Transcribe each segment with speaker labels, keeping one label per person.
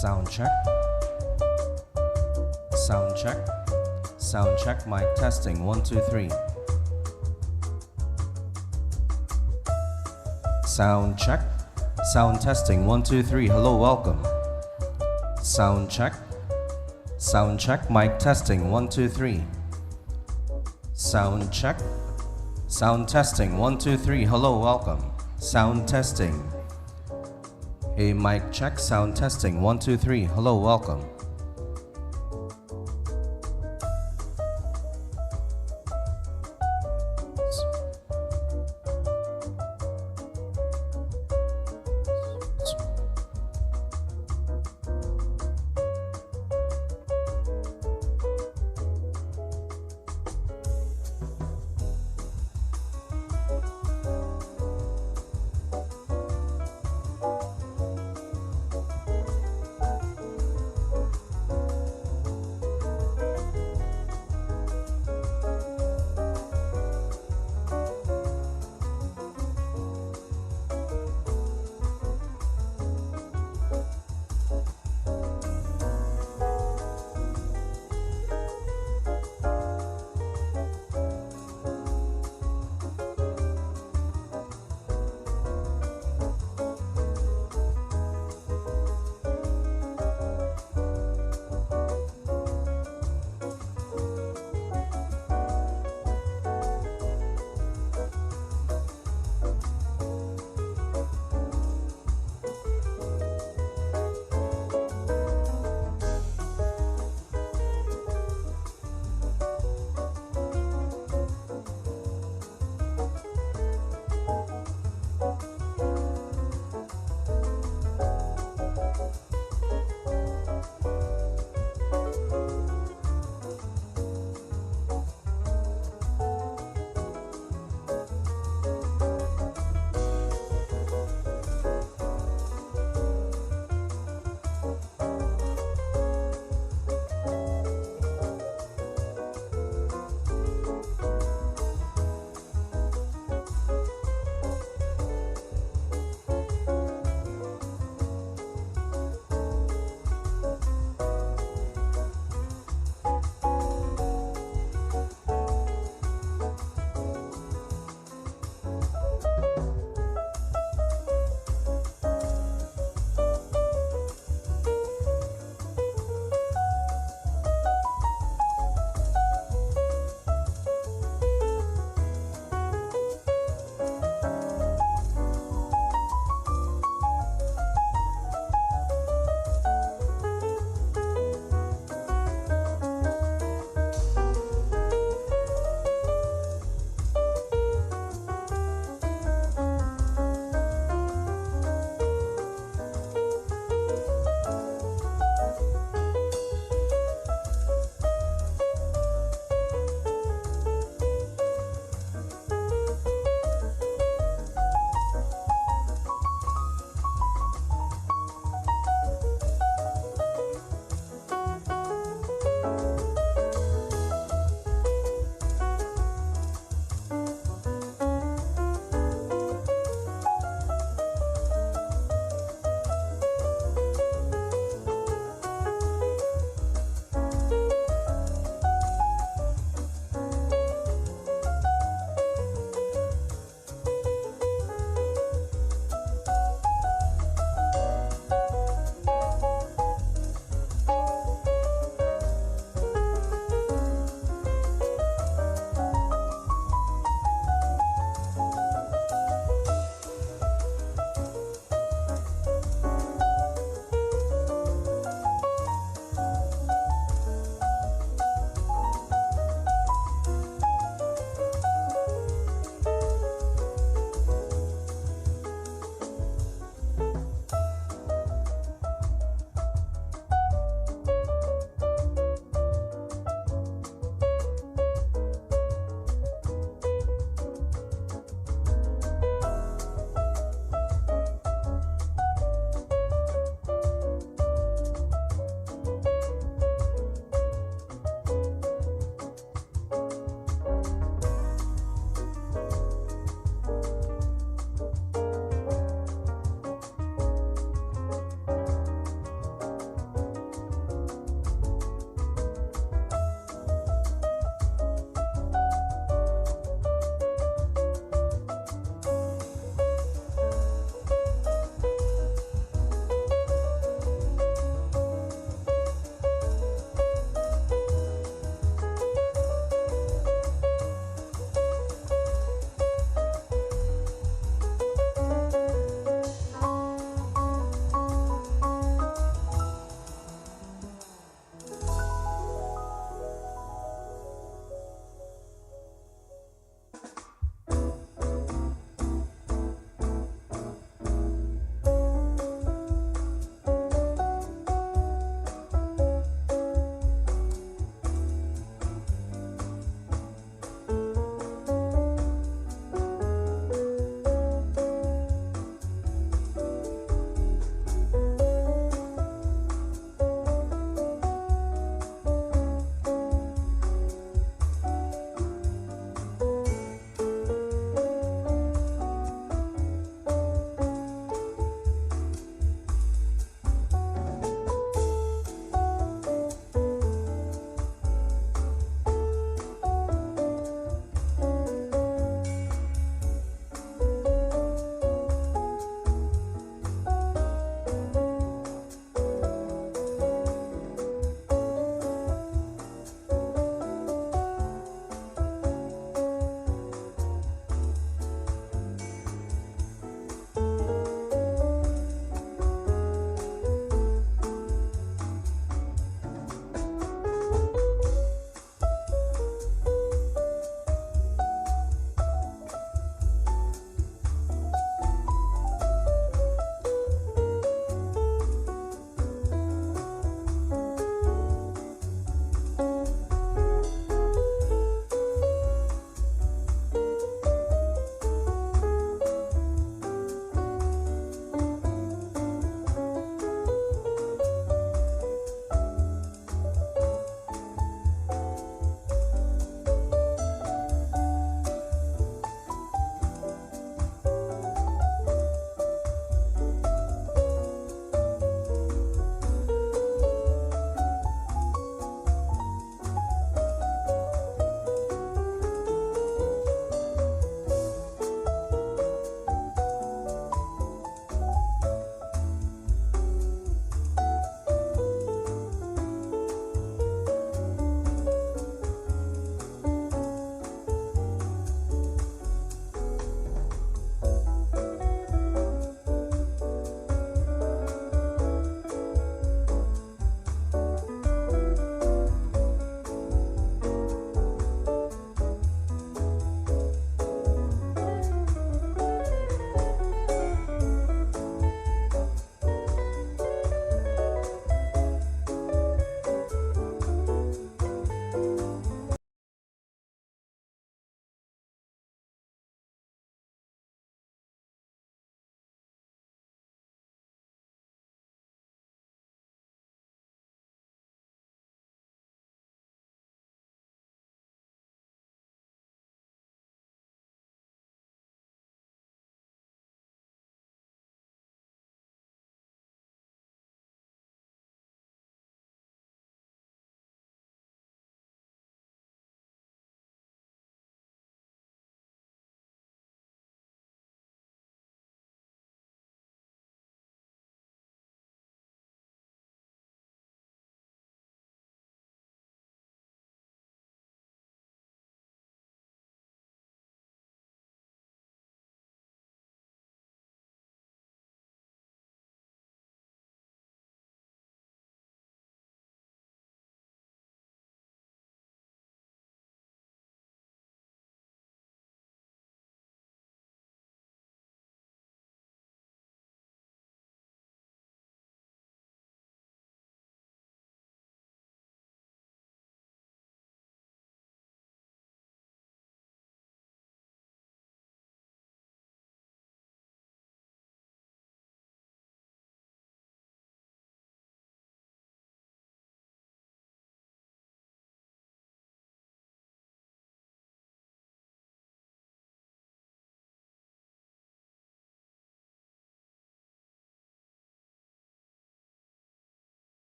Speaker 1: Sound check. Sound check. Sound check. Mic testing. 1, 2, 3. Sound check. Sound testing. 1, 2, 3. Hello, welcome. Sound check. Sound check. Mic testing. 1, 2, 3. Sound check. Sound testing. 1, 2, 3. Hello, welcome. Sound testing. Hey, mic check. Sound testing. 1, 2, 3. Hello, welcome.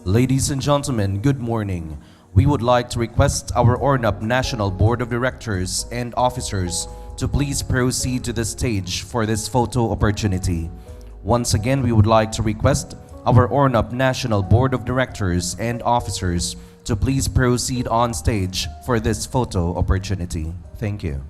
Speaker 1: Ladies and gentlemen, good morning. We would like to request our Ornap National Board of Directors and Officers to please proceed to the stage for this photo opportunity. Once again, we would like to request our Ornap National Board of Directors and Officers to please proceed on stage for this photo opportunity. Thank you.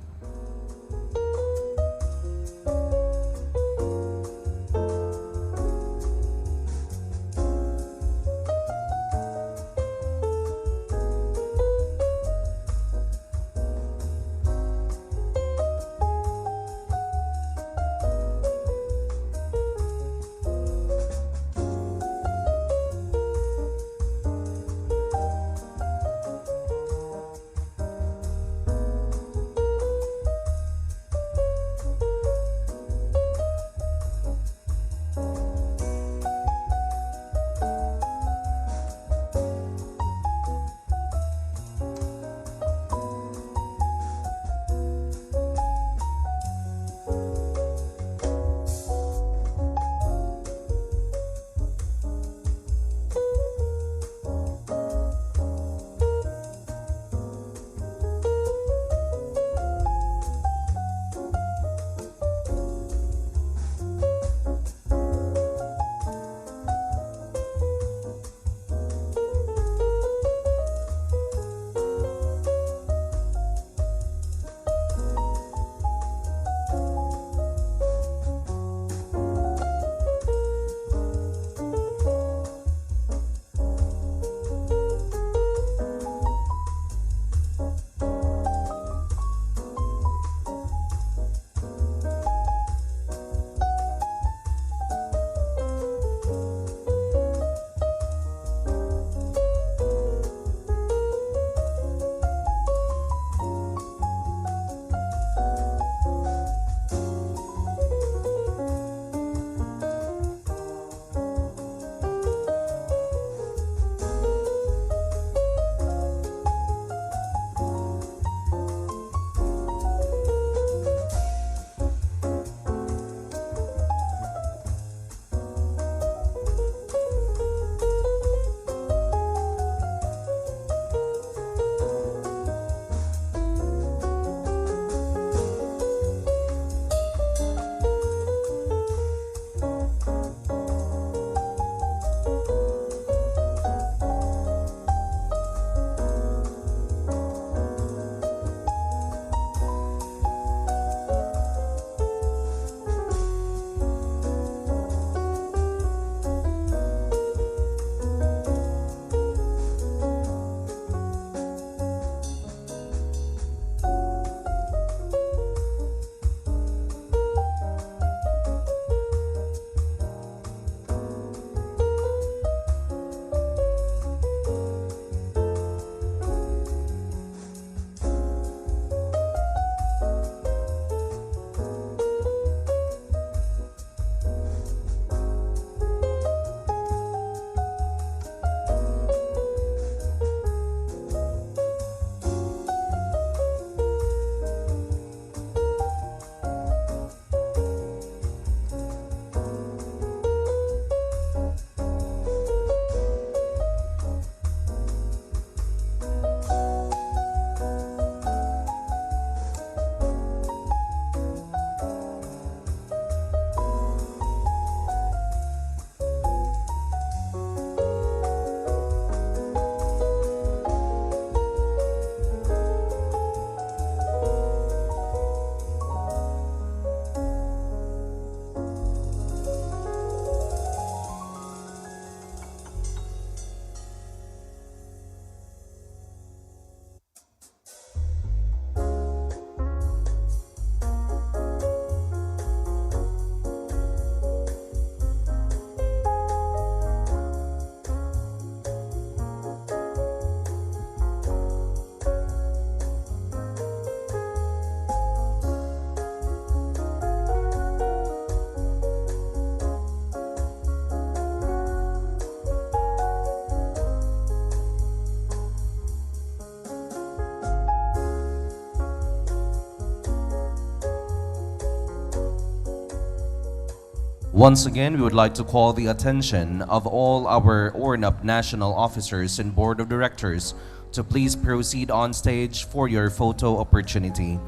Speaker 1: Once again, we would like to call the attention of all our Ornap national officers and board of directors to please proceed on stage for your photo opportunity.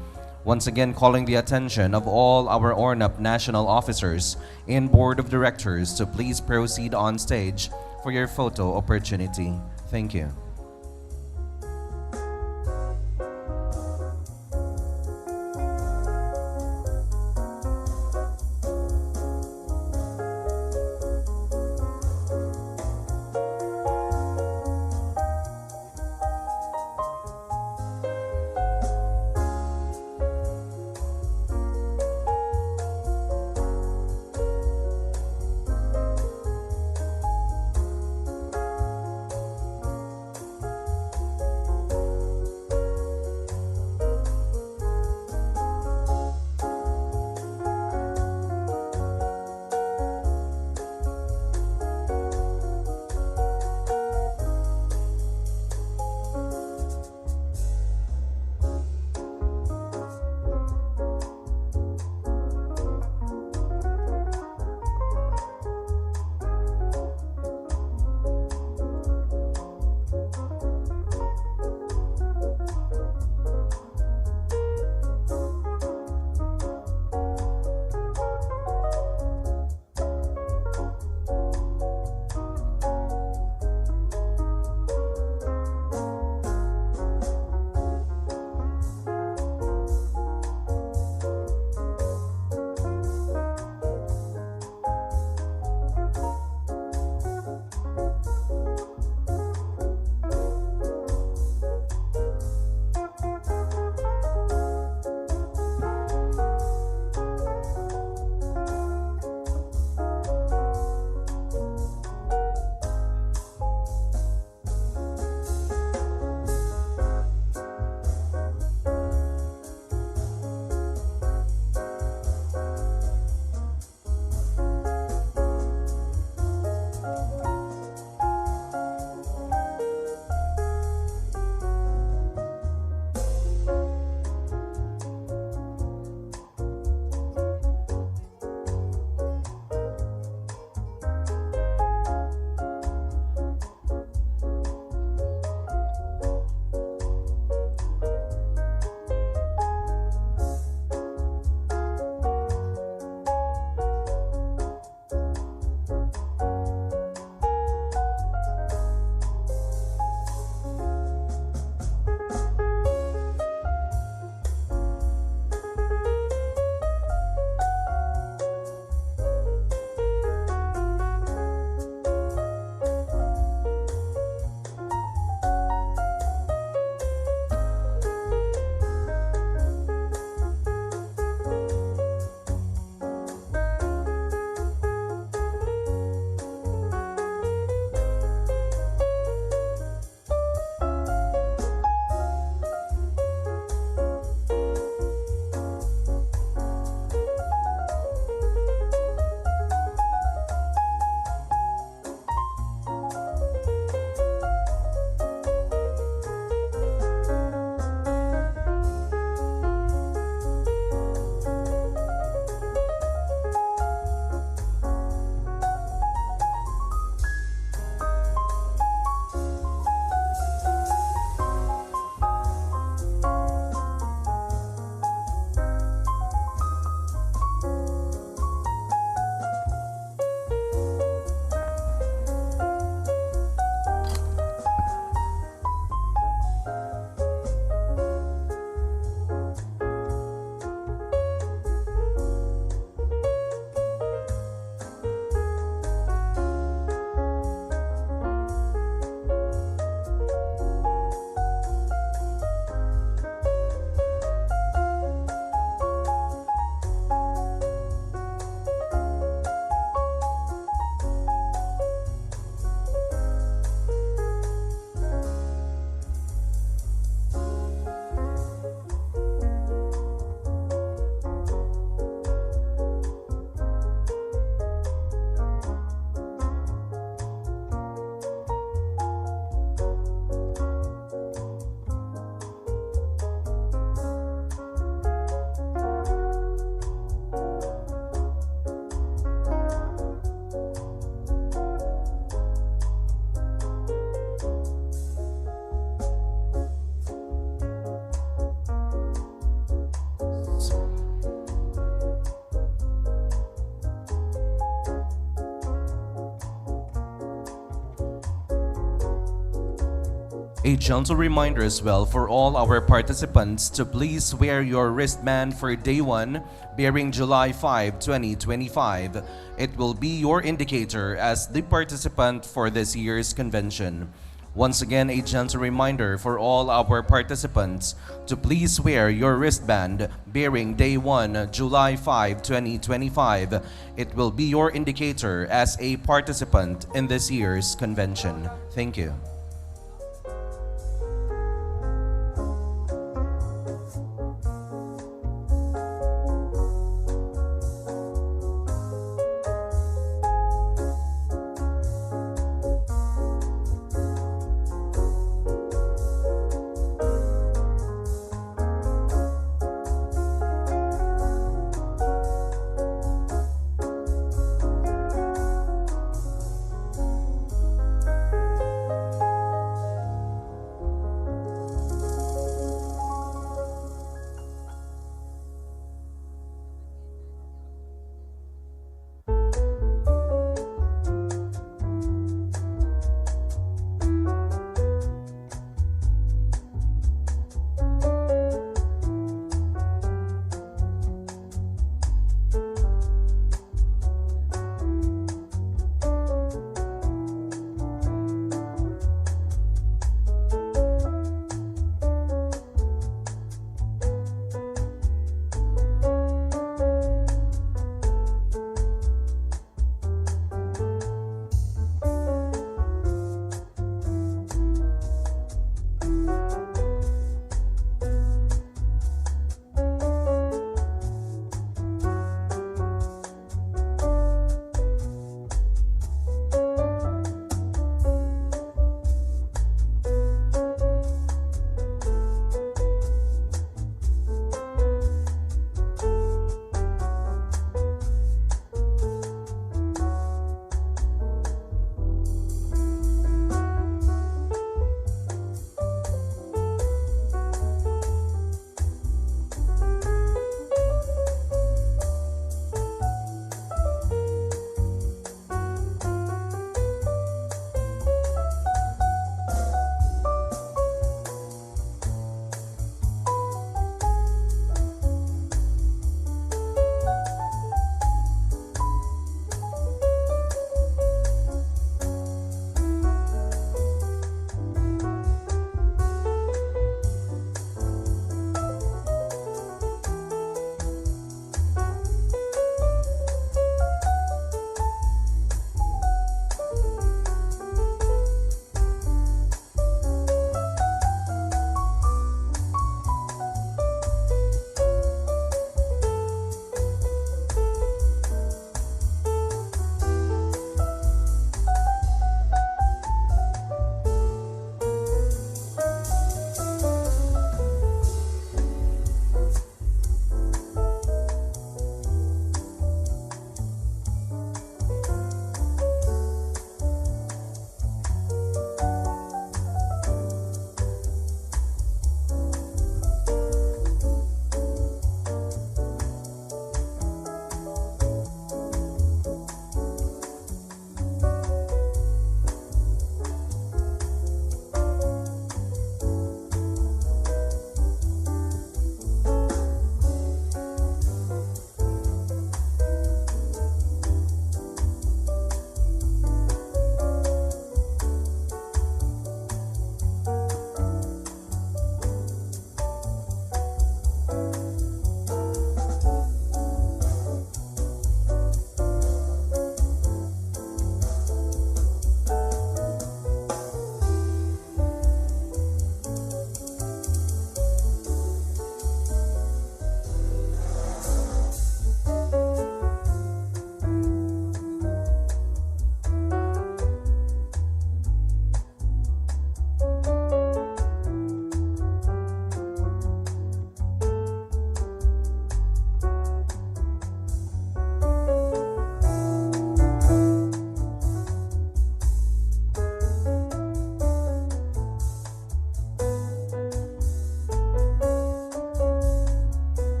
Speaker 1: Once again, calling the attention of all our Ornap national officers and board of directors to please proceed on stage for your photo opportunity. Thank you. A gentle reminder as well for all our participants to please wear your wristband for day 1 bearing July 5, 2025. It will be your indicator as the participant for this year's convention. Once again, a gentle reminder for all our participants to please wear your wristband bearing day 1, July 5, 2025. It will be your indicator as a participant in this year's convention. Thank you.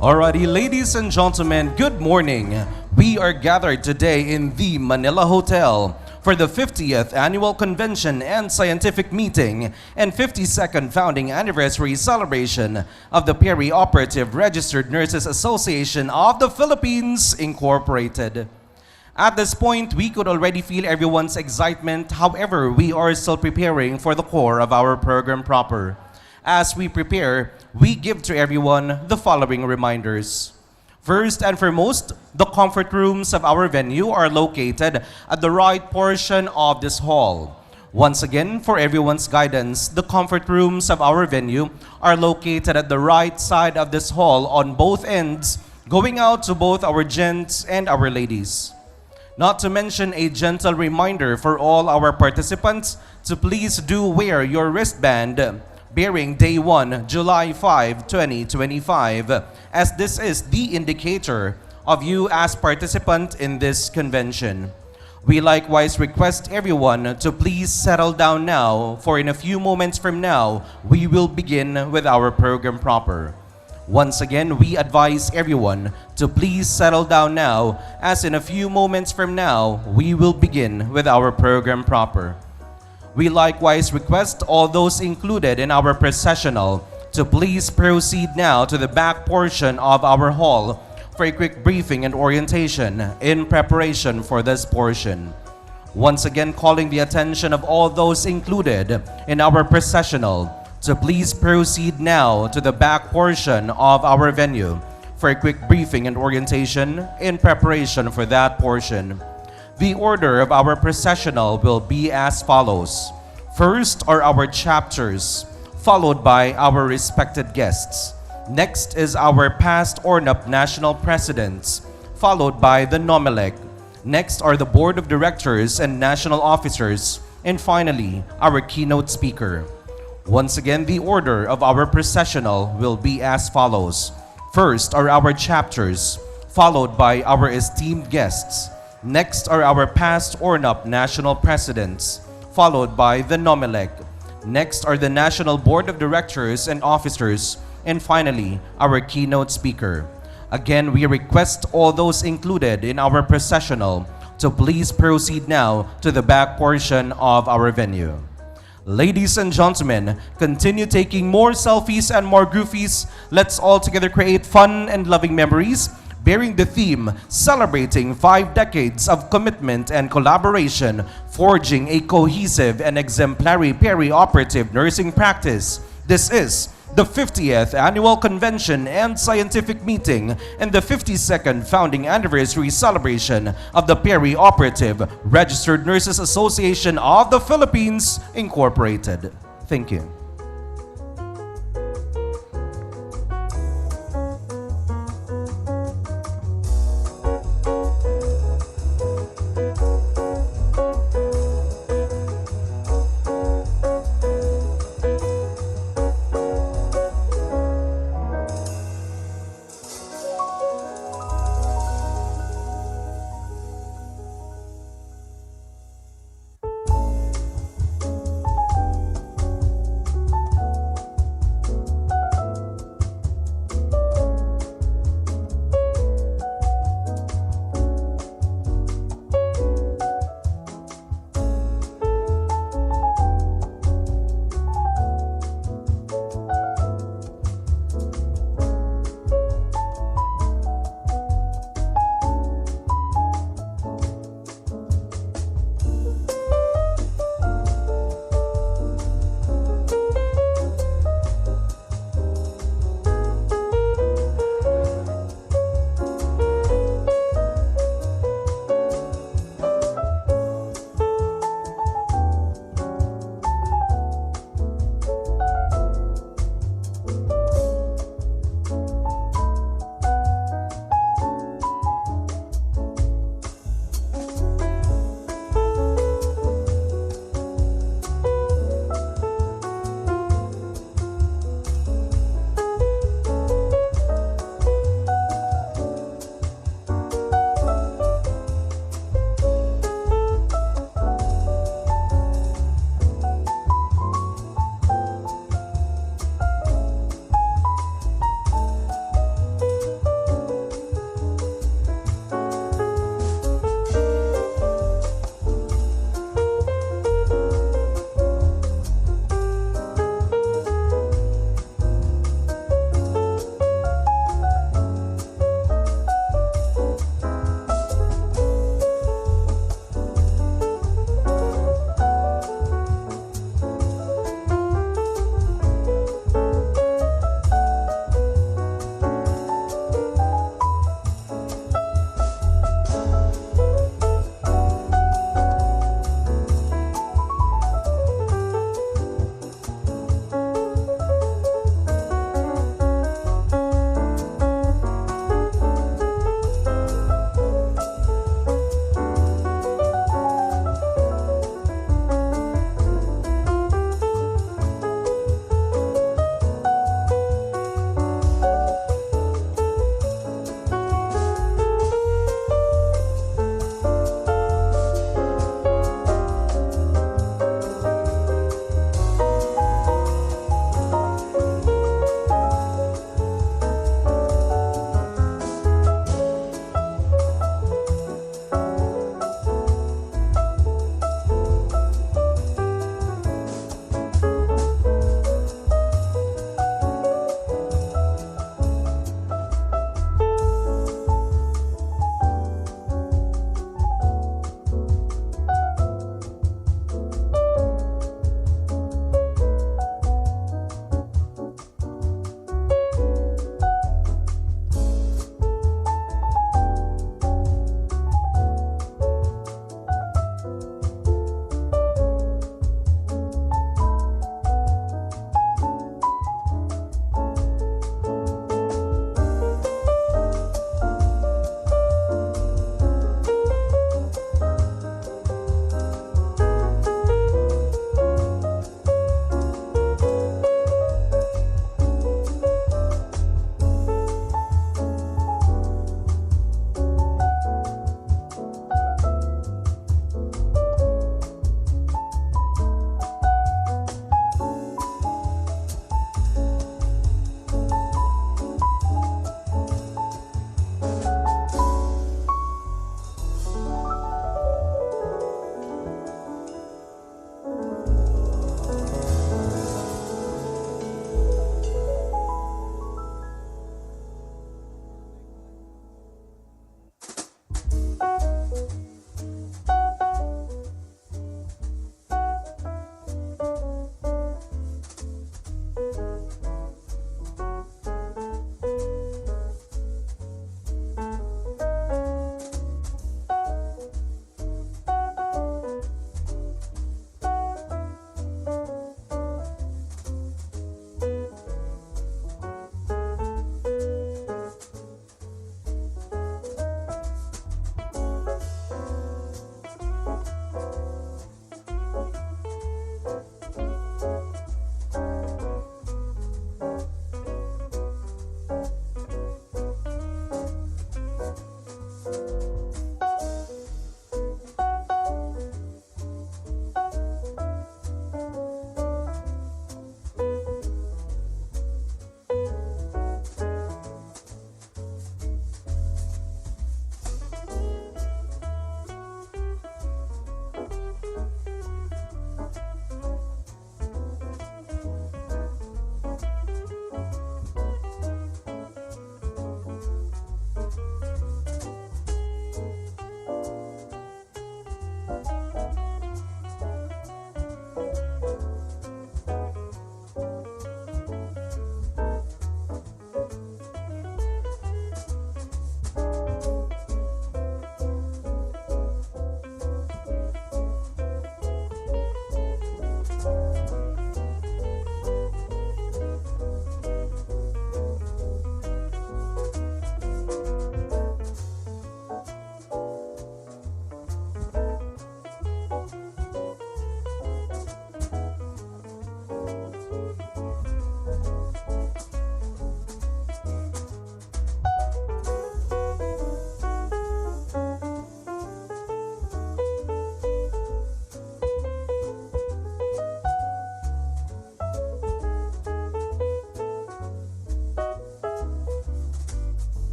Speaker 1: Alrighty, ladies and gentlemen, good morning. We are gathered today in the Manila Hotel for the 50th Annual Convention and Scientific Meeting and 52nd Founding Anniversary Celebration of the Peri-Operative Registered Nurses Association of the Philippines, Incorporated. At this point, we could already feel everyone's excitement. However, we are still preparing for the core of our program proper. As we prepare, we give to everyone the following reminders. First and foremost, the comfort rooms of our venue are located at the right portion of this hall. Once again, for everyone's guidance, the comfort rooms of our venue are located at the right side of this hall on both ends, going out to both our gents and our ladies. Not to mention a gentle reminder for all our participants to please do wear your wristband bearing Day 1, July 5, 2025, as this is the indicator of you as participant in this convention. We likewise request everyone to please settle down now, for in a few moments from now, we will begin with our program proper. Once again, we advise everyone to please settle down now, as in a few moments from now, we will begin with our program proper. We likewise request all those included in our processional to please proceed now to the back portion of our hall for a quick briefing and orientation in preparation for this portion. Once again, calling the attention of all those included in our processional to please proceed now to the back portion of our venue for a quick briefing and orientation in preparation for that portion. The order of our processional will be as follows. First are our chapters, followed by our respected guests. Next is our past Ornap national presidents, followed by the NOMELEC. Next are the board of directors and national officers, and finally, our keynote speaker. Once again, the order of our processional will be as follows. First are our chapters, followed by our esteemed guests. Next are our past Ornap national presidents, followed by the NOMELEC. Next are the National Board of Directors and Officers, and finally, our keynote speaker. Again, we request all those included in our processional to please proceed now to the back portion of our venue. Ladies and gentlemen, continue taking more selfies and more goofies. Let's all together create fun and loving memories, bearing the theme, celebrating 5 decades of commitment and collaboration, forging a cohesive and exemplary peri-operative nursing practice. This is the 50th Annual Convention and Scientific Meeting and the 52nd Founding Anniversary Celebration of the Peri-Operative Registered Nurses Association of the Philippines, Incorporated. Thank you.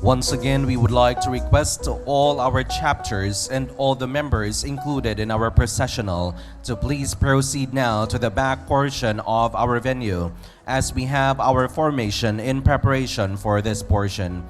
Speaker 1: Once again, we would like to request all our chapters and all the members included in our processional to please proceed now to the back portion of our venue as we have our formation in preparation for this portion.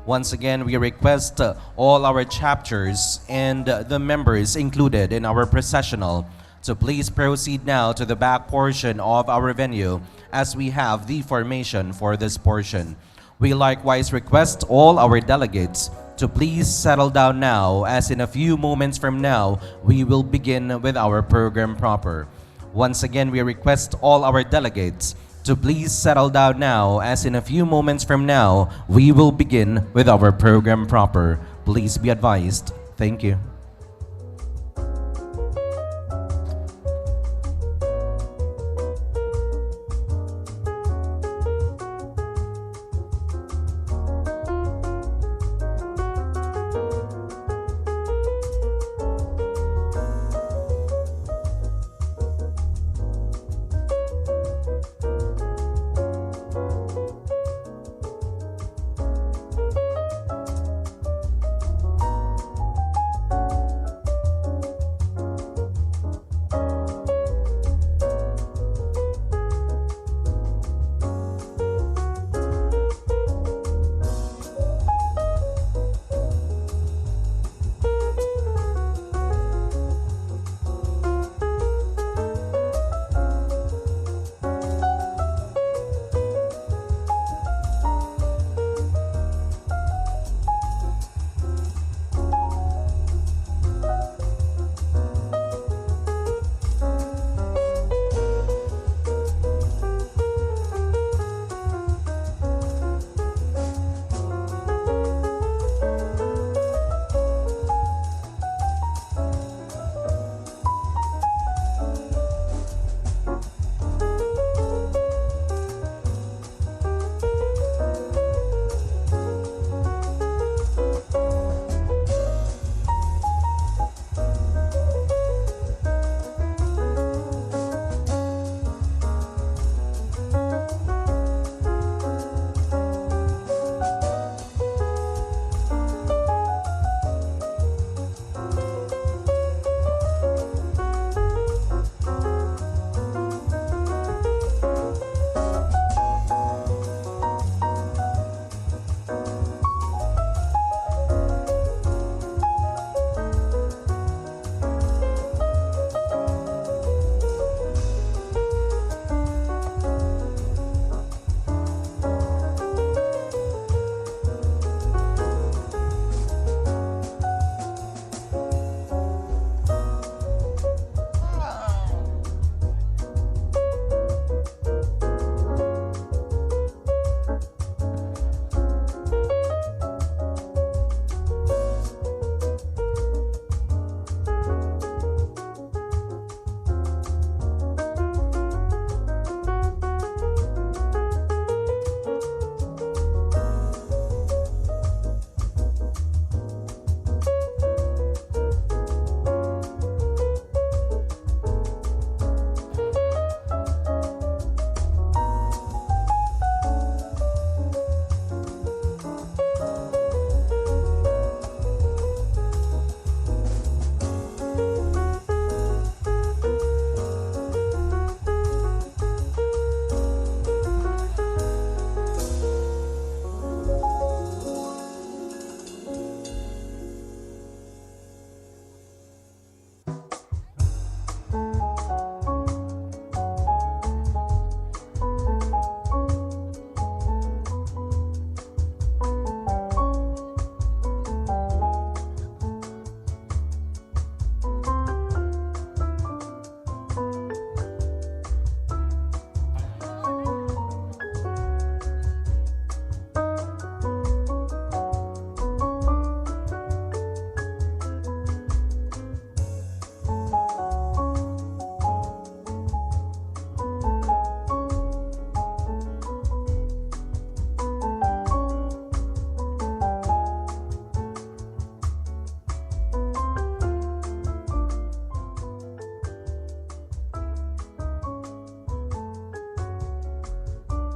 Speaker 1: Once again, we request all our chapters and the members included in our processional to please proceed now to the back portion of our venue as we have the formation for this portion. We likewise request all our delegates to please settle down now, as in a few moments from now, we will begin with our program proper. Once again, we request all our delegates to please settle down now, as in a few moments from now, we will begin with our program proper. Please be advised. Thank you.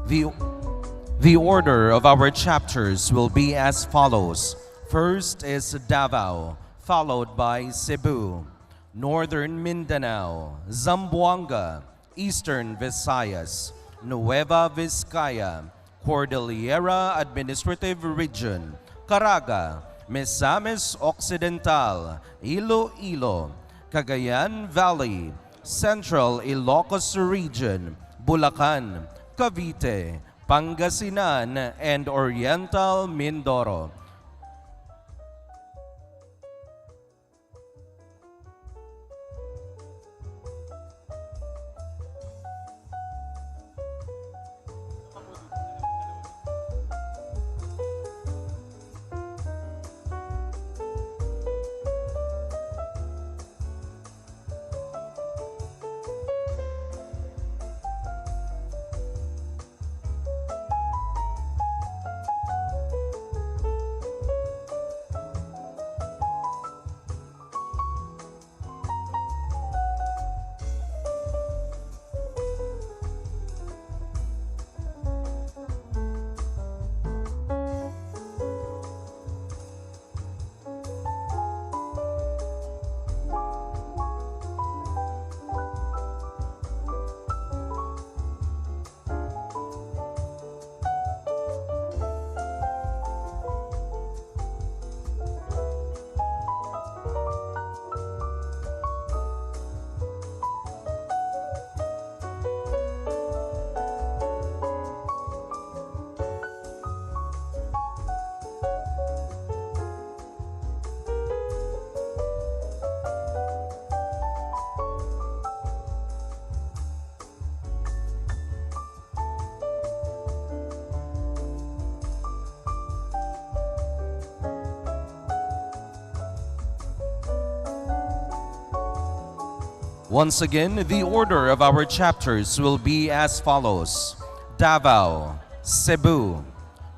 Speaker 1: The The order of our chapters will be as follows. First is Davao, followed by Cebu, Northern Mindanao, Zamboanga, Eastern Visayas, Nueva Vizcaya, Cordillera Administrative Region, Caraga, Misamis Occidental, Iloilo, Cagayan Valley, Central Ilocos Region, Bulacan, Cavite, Pangasinan, and Oriental Mindoro. Once again, the order of our chapters will be as follows. Davao, Cebu,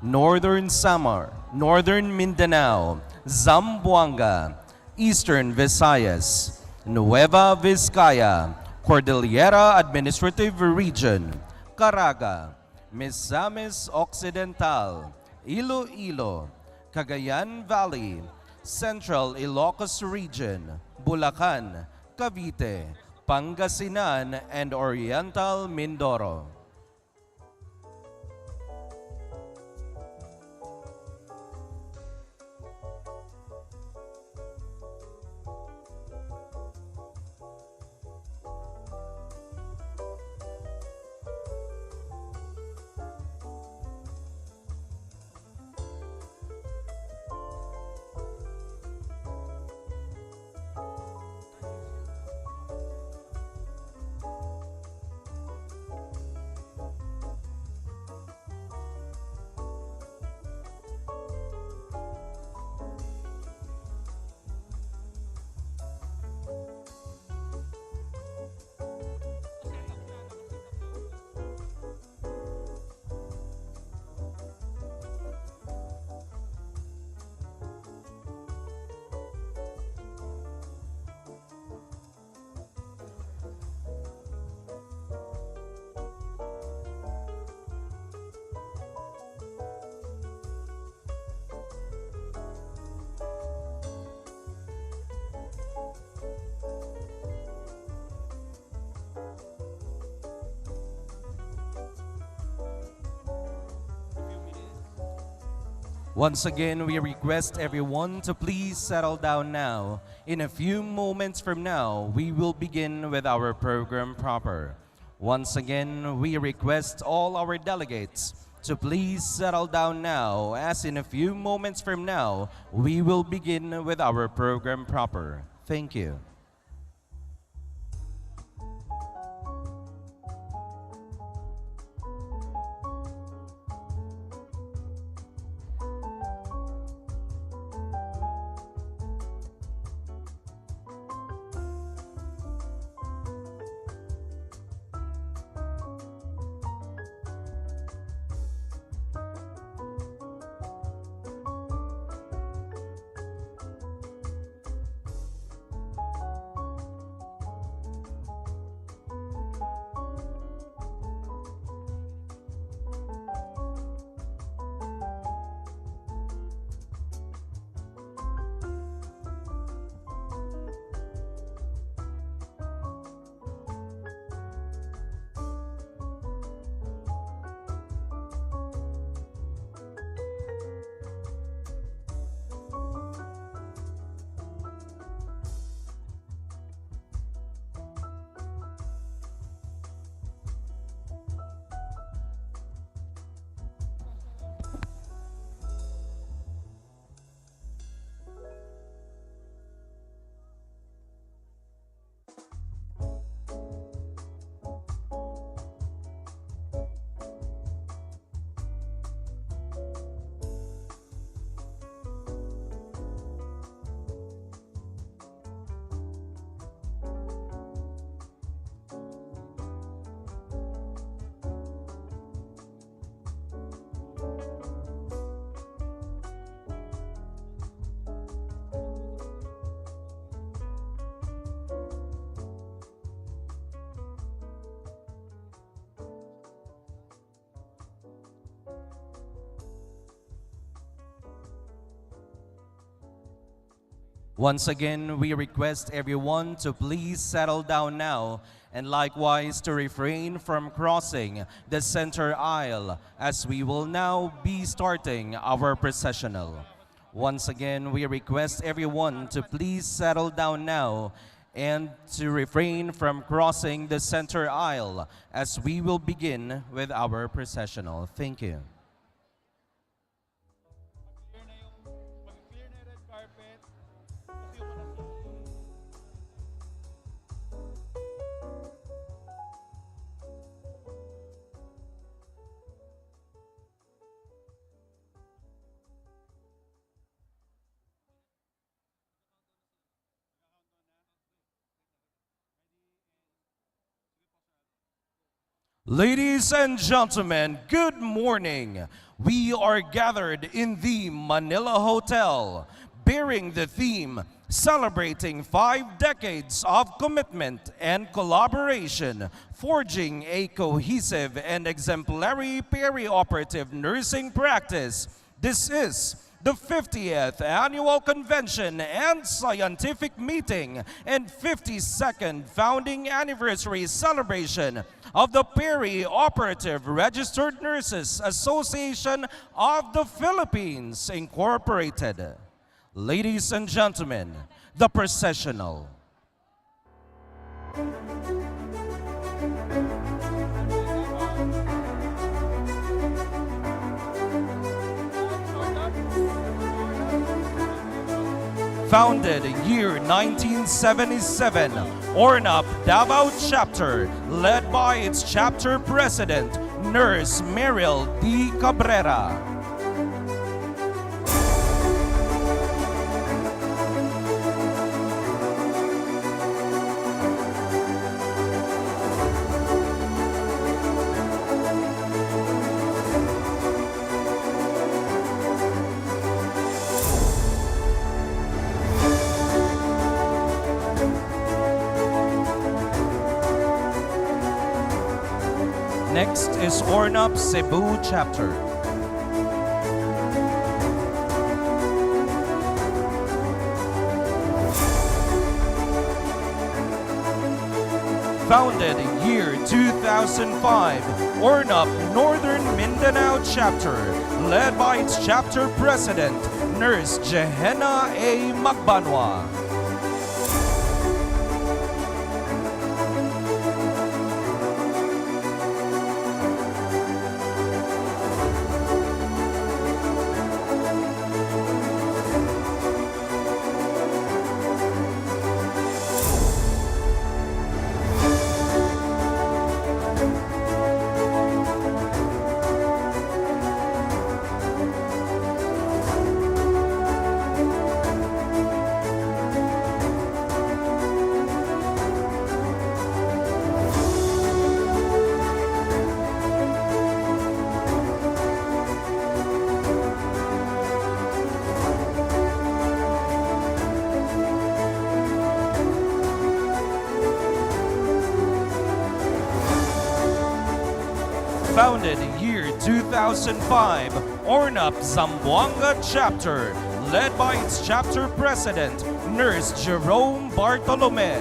Speaker 1: Northern Samar, Northern Mindanao, Zamboanga, Eastern Visayas, Nueva Vizcaya, Cordillera Administrative Region, Caraga, Misamis Occidental, Iloilo, Cagayan Valley, Central Ilocos Region, Bulacan, Cavite, Pangasinan, and Oriental Mindoro. Once again, we request everyone to please settle down now. In a few moments from now, we will begin with our program proper. Once again, we request all our delegates to please settle down now, as in a few moments from now, we will begin with our program proper. Thank you. Once again, we request everyone to please settle down now and likewise to refrain from crossing the center aisle as we will now be starting our processional. Once again, we request everyone to please settle down now and to refrain from crossing the center aisle as we will begin with our processional. Thank you.
Speaker 2: Mag-clear na yung red carpet.
Speaker 1: Ladies and gentlemen, good morning. We are gathered in the Manila Hotel, bearing the theme celebrating 5 decades of commitment and collaboration, forging a cohesive and exemplary perioperative nursing practice. This is the 50th Annual Convention and Scientific Meeting and 52nd Founding Anniversary Celebration of the Perioperative Registered Nurses Association of the Philippines, Incorporated. Ladies and gentlemen, the processional. Founded year 1977, Ornap Davao Chapter, led by its chapter president, Nurse Meryl D. Cabrera. Next is Ornap Cebu Chapter. Founded year 2005, Ornap Northern Mindanao Chapter, led by its chapter president, Nurse Jehenna A. Magbanwa. Founded year 2005, Ornap Zamboanga Chapter, led by its chapter president, Nurse Jerome Bartolome.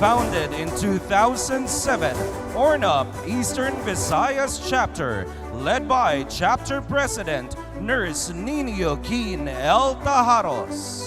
Speaker 1: Founded in 2007, Ornap Eastern Visayas Chapter, led by Chapter President Nurse Nino Keen L. Tajaros.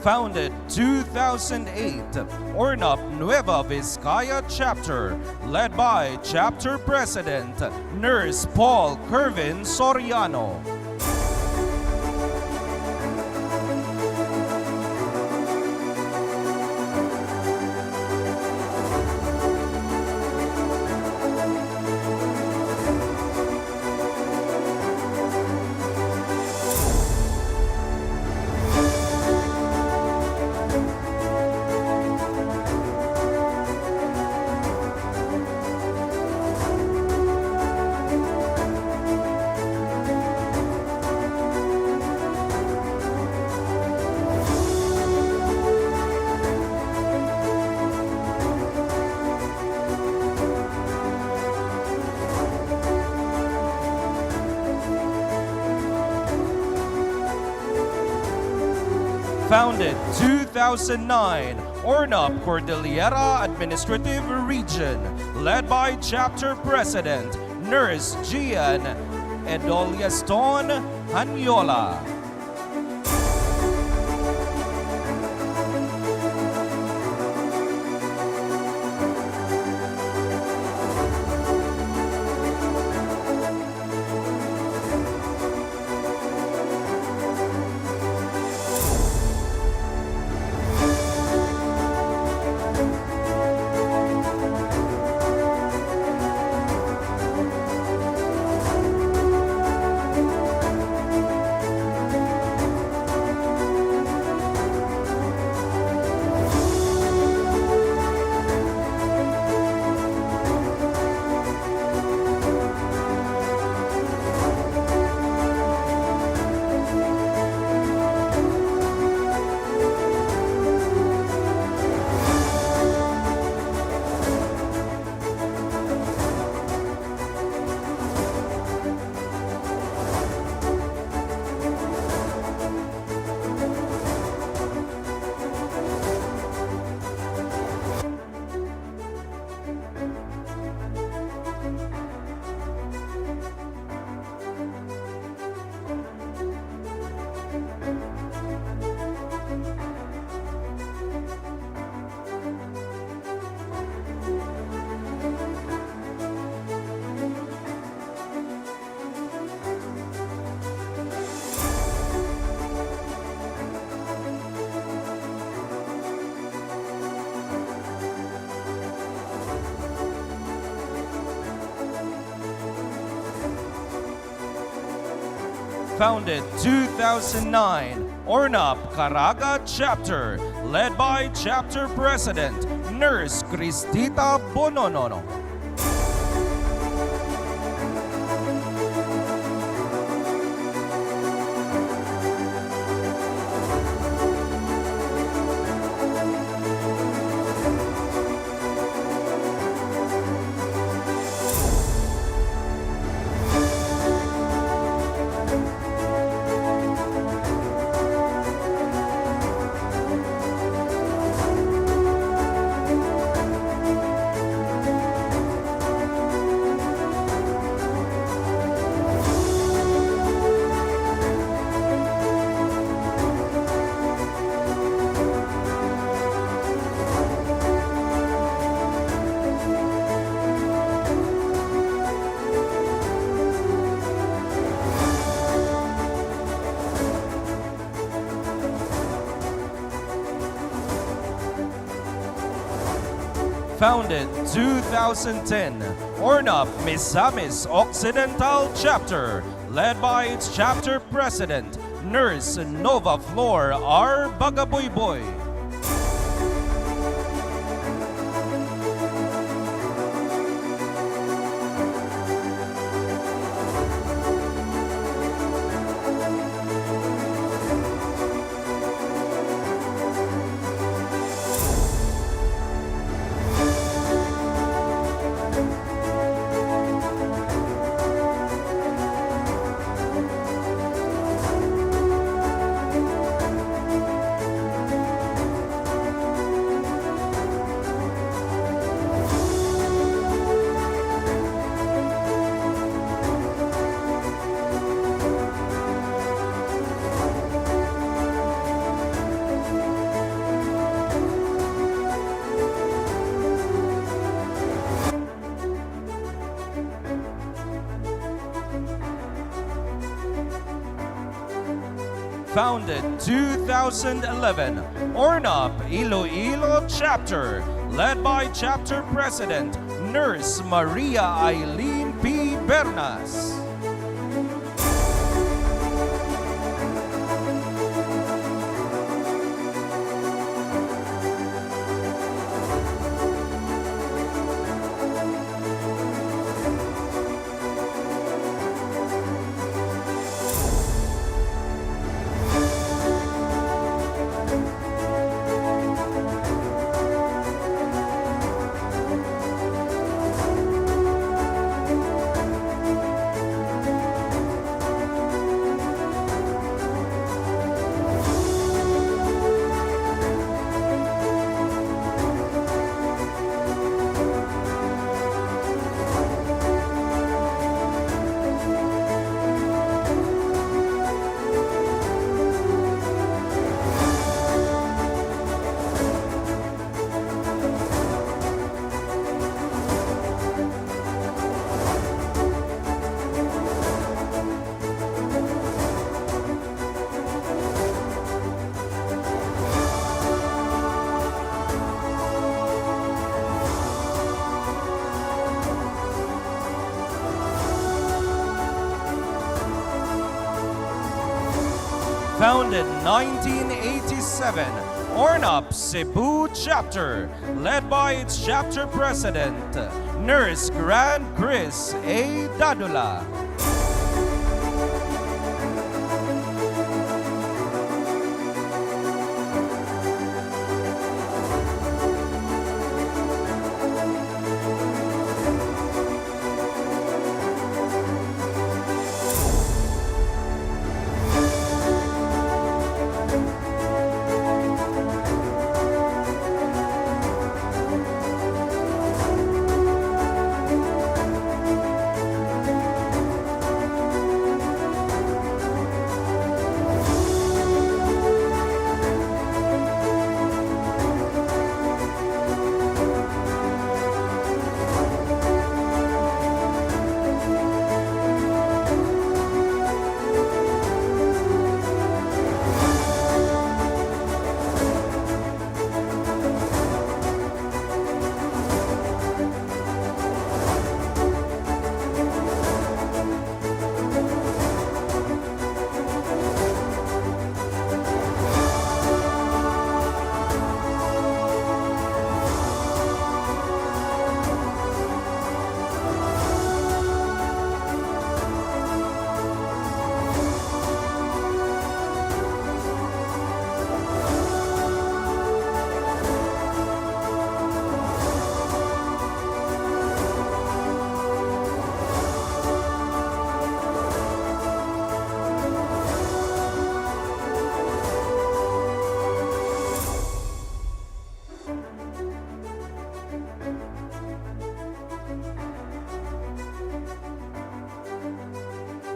Speaker 1: Founded 2008, Ornap Nueva Vizcaya Chapter, led by Chapter President, Nurse Paul Kervin Soriano. Founded 2009, Ornap Cordillera Administrative Region, led by Chapter President, Nurse Gian Edoliaston Hanyola. Founded 2009, Ornap Caraga Chapter, led by Chapter President, Nurse Cristita Bononono. Founded 2010, Ornap Misamis Occidental Chapter, led by its chapter president, Nurse Nova Flor R. Bagabuyboy. Founded 2011, Ornap Iloilo Chapter, led by Chapter President, Nurse Maria Eileen P. Bernas. Founded 1987, Ornap Cebu Chapter, led by its chapter president, Nurse Grand Chris A. Dadula.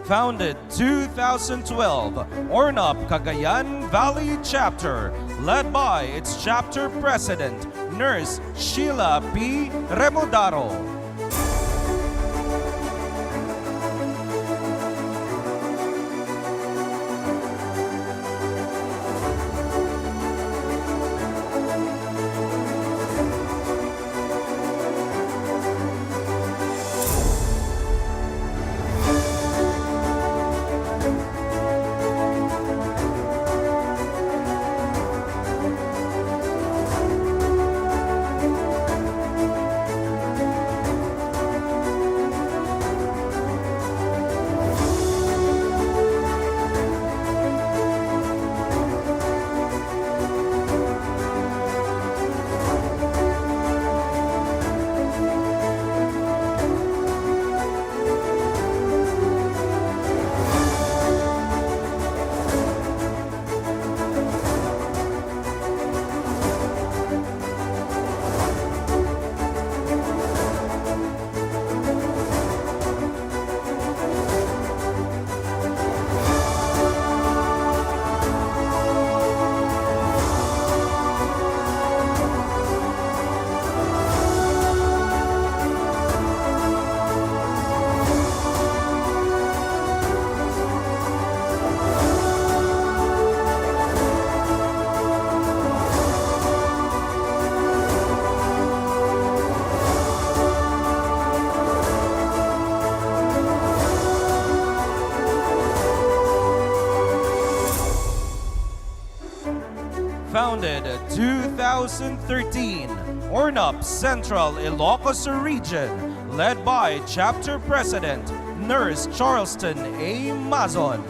Speaker 1: Founded 2012, Ornap Cagayan Valley Chapter, led by its chapter president, Nurse Sheila P. Remodaro. Founded 2013, Ornap Central Ilocos Region, led by Chapter President Nurse Charleston A. Mazon.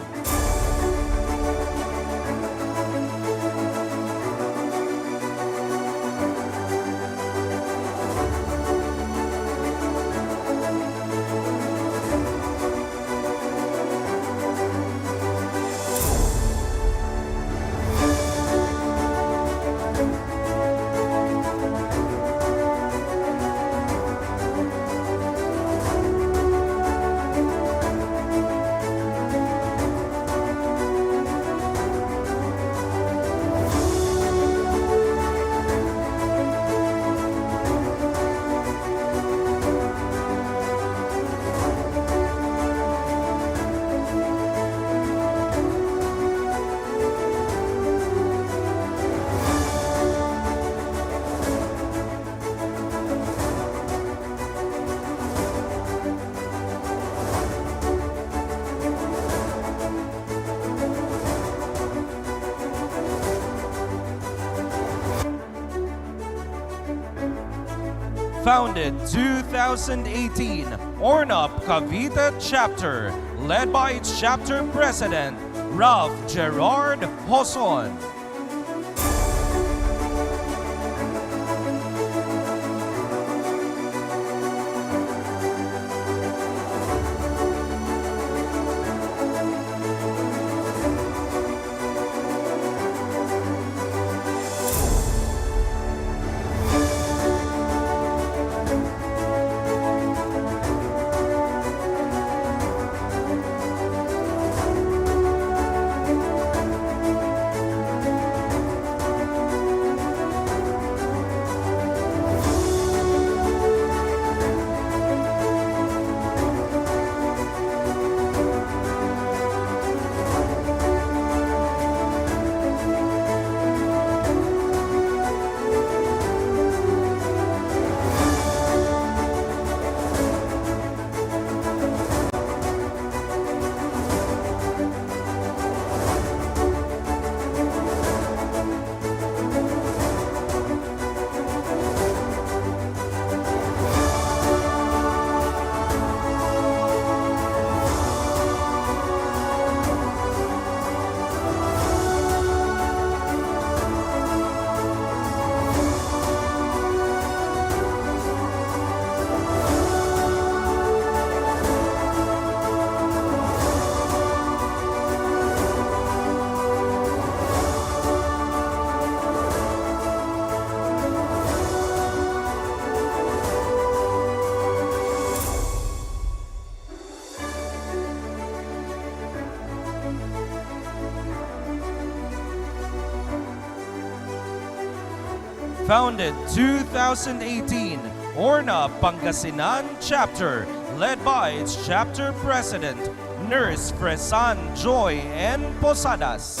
Speaker 1: Founded 2018, Ornap Cavite Chapter, led by its Chapter President, Ralph Gerard Hoson. Founded 2018, Ornap Pangasinan Chapter, led by its Chapter President, Nurse Fresan Joy N. Posadas.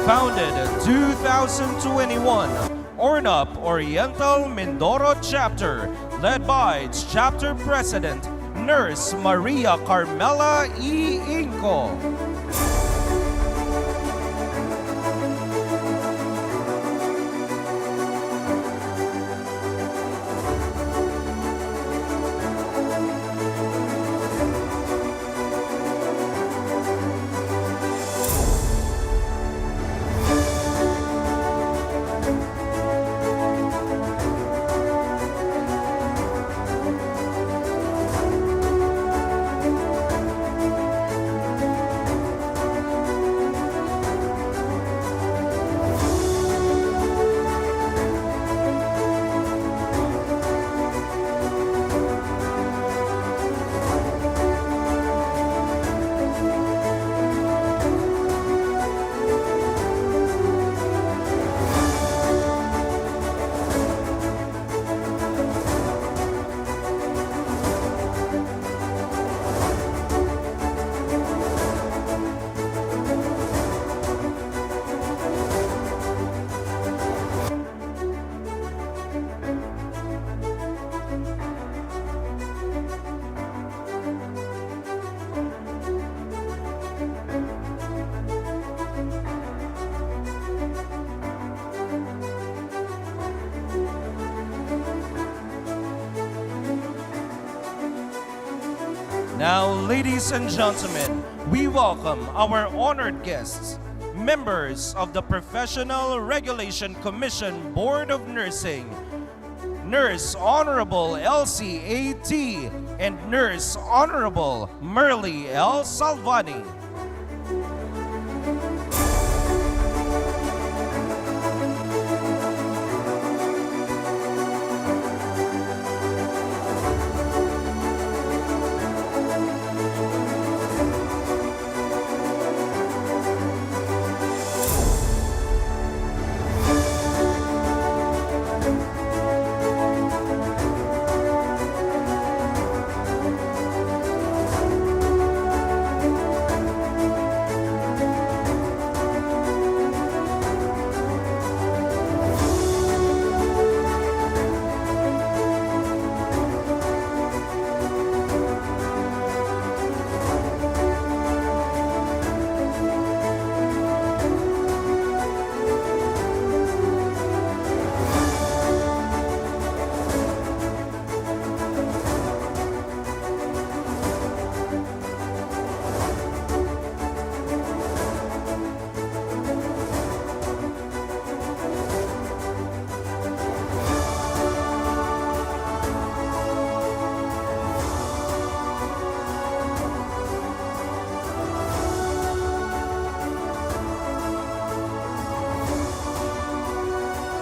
Speaker 1: Founded 2021, Ornap Oriental Mindoro Chapter, led by its Chapter President, Nurse Maria Carmela E. Inco. Now, ladies and gentlemen, we welcome our honored guests, members of the Professional Regulation Commission Board of Nursing, Nurse Honorable Elsie A.T. and Nurse Honorable Merly L. Salvani.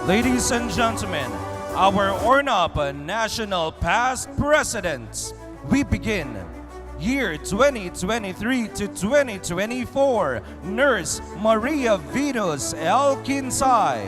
Speaker 1: Ladies and gentlemen, our Ornap National Past Presidents. We begin year 2023 to 2024, Nurse Maria Venus L. Kinsay.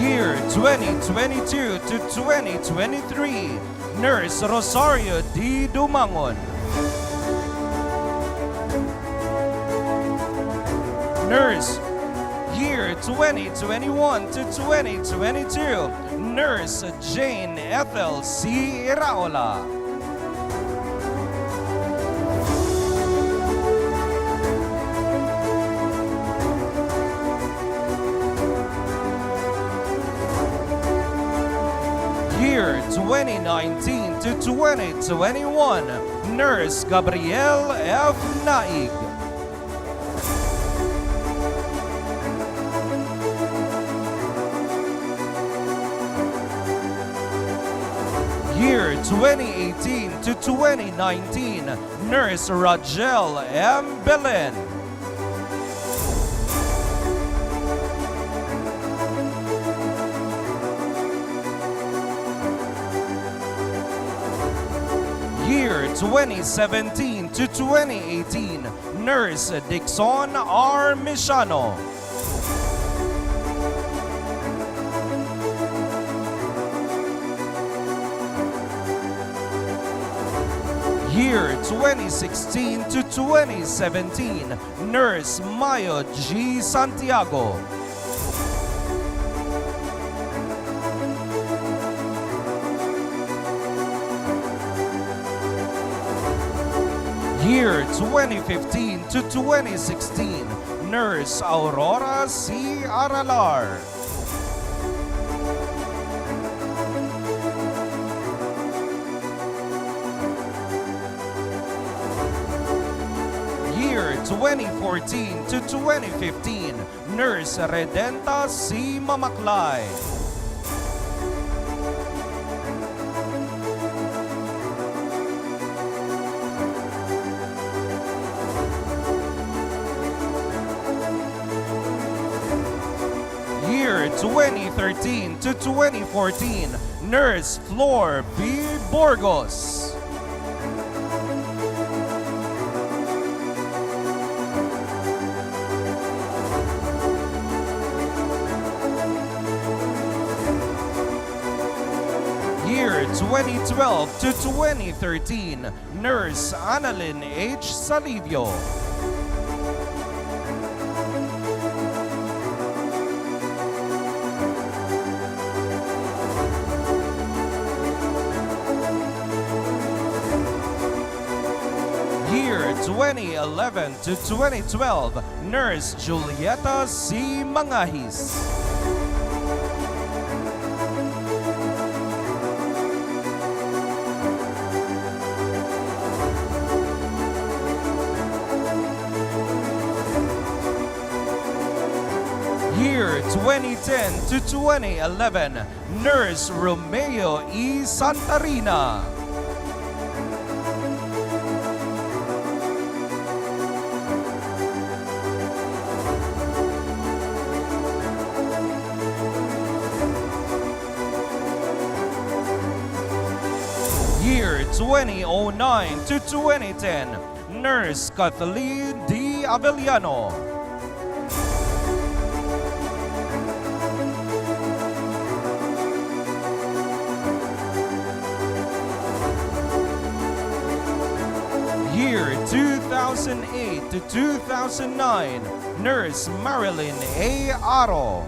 Speaker 1: Year 2022 to 2023, Nurse Rosario D. Dumangon. Nurse, year 2021 to 2022, Nurse Jane Ethel C. Iraola. Year 2019 to 2021, Nurse Gabrielle F. Naig. Year 2018 to 2019, Nurse Rajel M. Belen. Year 2017 to 2018, Nurse Dixon R. Mishano. Year 2016 to 2017, Nurse Mayo G. Santiago. Year 2015 to 2016, Nurse Aurora C. Aralar. Year 2014 to 2015, Nurse Redenta C. Mamaklay. Year 2013 to 2014, Nurse Flor B. Burgos. Year 2012 to 2013, Nurse Annalyn H. Salivio. Year Year 2011 to 2012, Nurse Julieta C. Mangahis. Year 2010 to 2011, Nurse Romeo E. Santarina. Year 2009 to 2010, Nurse Kathleen D. Avellano. Year 2008 to 2009, Nurse Marilyn A. Aro.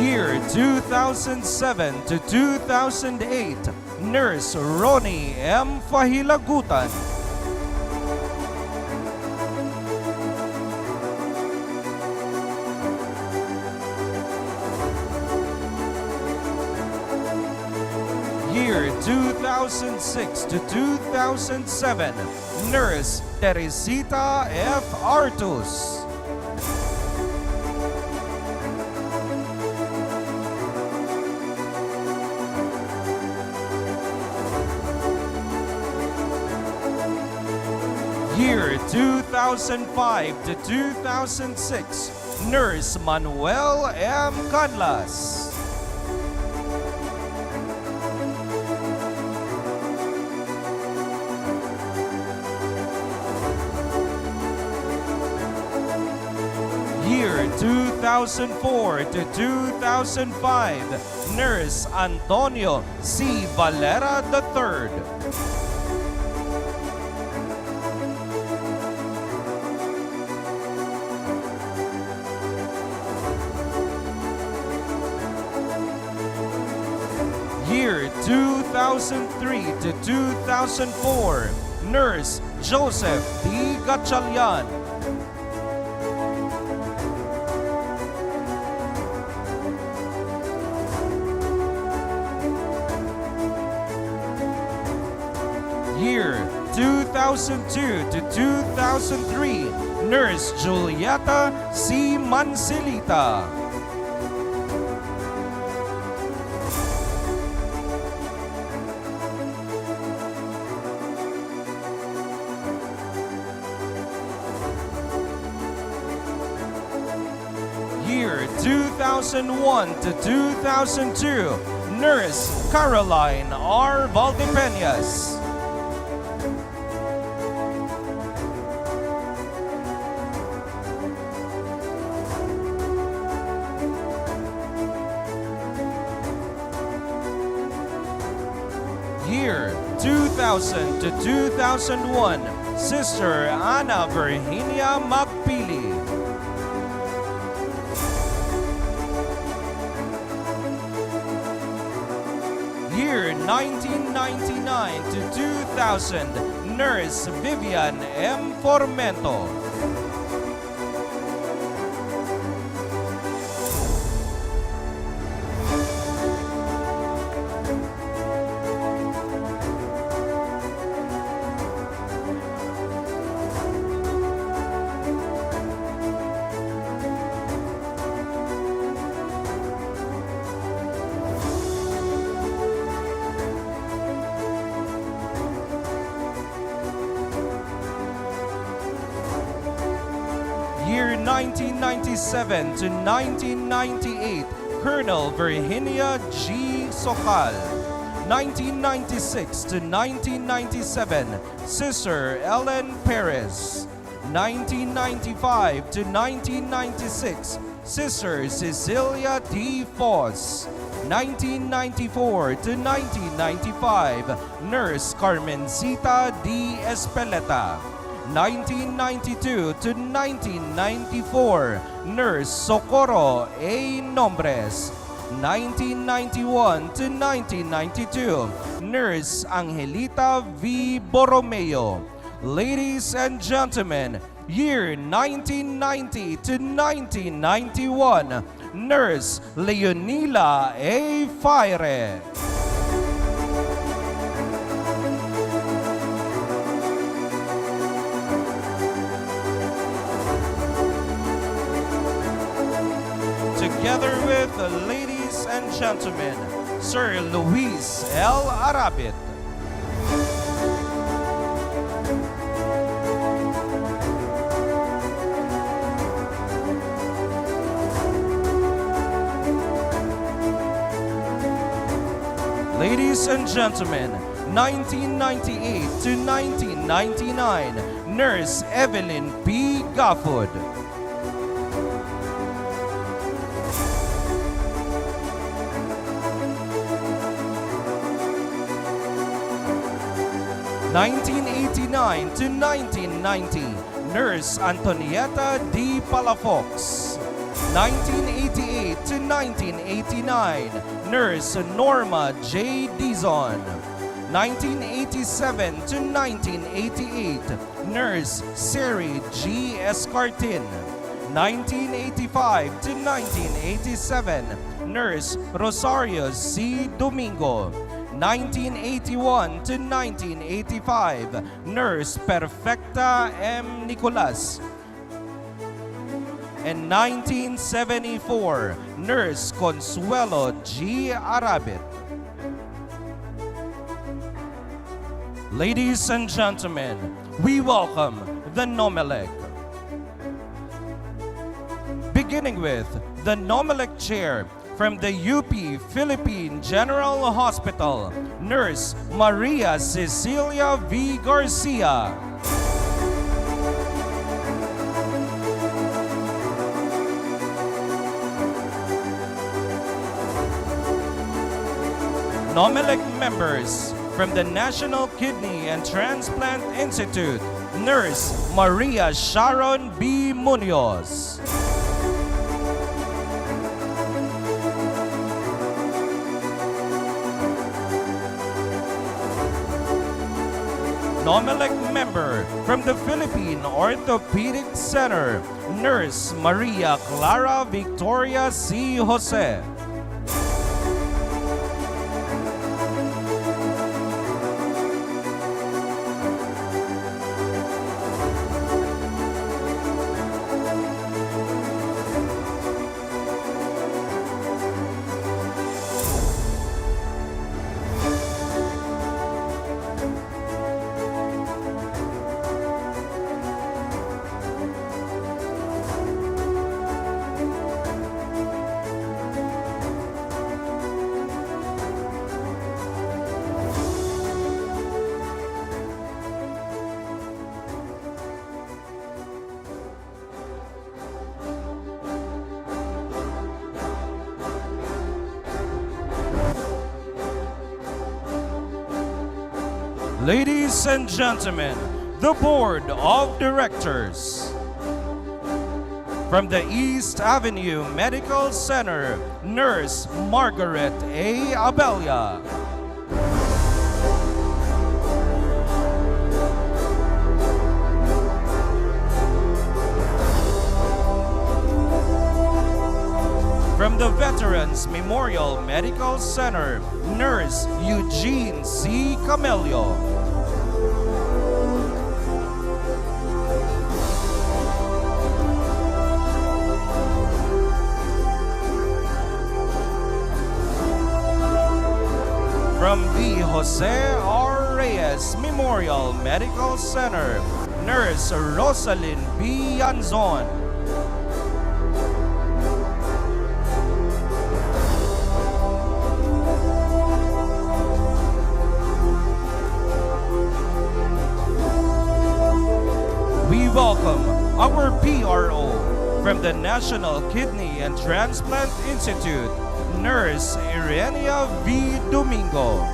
Speaker 1: Year 2007 to 2008, Nurse Ronnie M. Fahilagutan. Year 2006 to 2007, Nurse Teresita F. Artus. Year 2005 to 2006, Nurse Manuel M. Canlas. Year 2004 to 2005, Nurse Antonio C. Valera III. Year 2003 to 2004, Nurse Joseph D. Gatchalian. Year 2002 to 2003, Nurse Julieta C. Mansilita. Year 2001 to 2002, Nurse Caroline R. Valdepeñas. Year 2000 to 2001, Sister Ana Virginia Magpili. Year 1999 to 2000, Nurse Vivian M. Formento. Year 1997 to 1998, Colonel Virginia G. Sokal. 1996 to 1997, Sister Ellen Perez. 1995 to 1996, Sister Cecilia T. Foss. 1994 to 1995, Nurse Carmencita D. Espeleta. 1992 to 1994, Nurse Socorro A. Nombres. 1991 to 1992, Nurse Angelita V. Borromeo. Ladies and gentlemen, year 1990 to 1991, Nurse Leonila A. Faire. Together with the ladies and gentlemen, Sir Luis L. Arabit. Ladies and gentlemen, 1998 to 1999, Nurse Evelyn P. Gafford. 1989 to 1990, Nurse Antonieta D. Palafox. 1988 to 1989, Nurse Norma J. Dizon. 1987 to 1988, Nurse Seri G. Escartin. 1985 to 1987, Nurse Rosario C. Domingo. 1981 to 1985, Nurse Perfecta M. Nicolas. And 1974, Nurse Consuelo G. Arabit. Ladies and gentlemen, we welcome the Nomelec. Beginning with the Nomelec Chair from the UP Philippine General Hospital, Nurse Maria Cecilia V. Garcia. Nomelec members from the National Kidney and Transplant Institute, Nurse Maria Sharon B. Munoz. Nomelec member from the Philippine Orthopedic Center, Nurse Maria Clara Victoria C. Jose. Ladies and gentlemen, the Board of Directors. From the East Avenue Medical Center, Nurse Margaret A. Abella. From the Veterans Memorial Medical Center, Nurse Eugene C. Camelio. From the Jose R. Reyes Memorial Medical Center, Nurse Rosalind B. Yanzon. We welcome our PRO from the National Kidney and Transplant Institute, Nurse Irenia V. Domingo.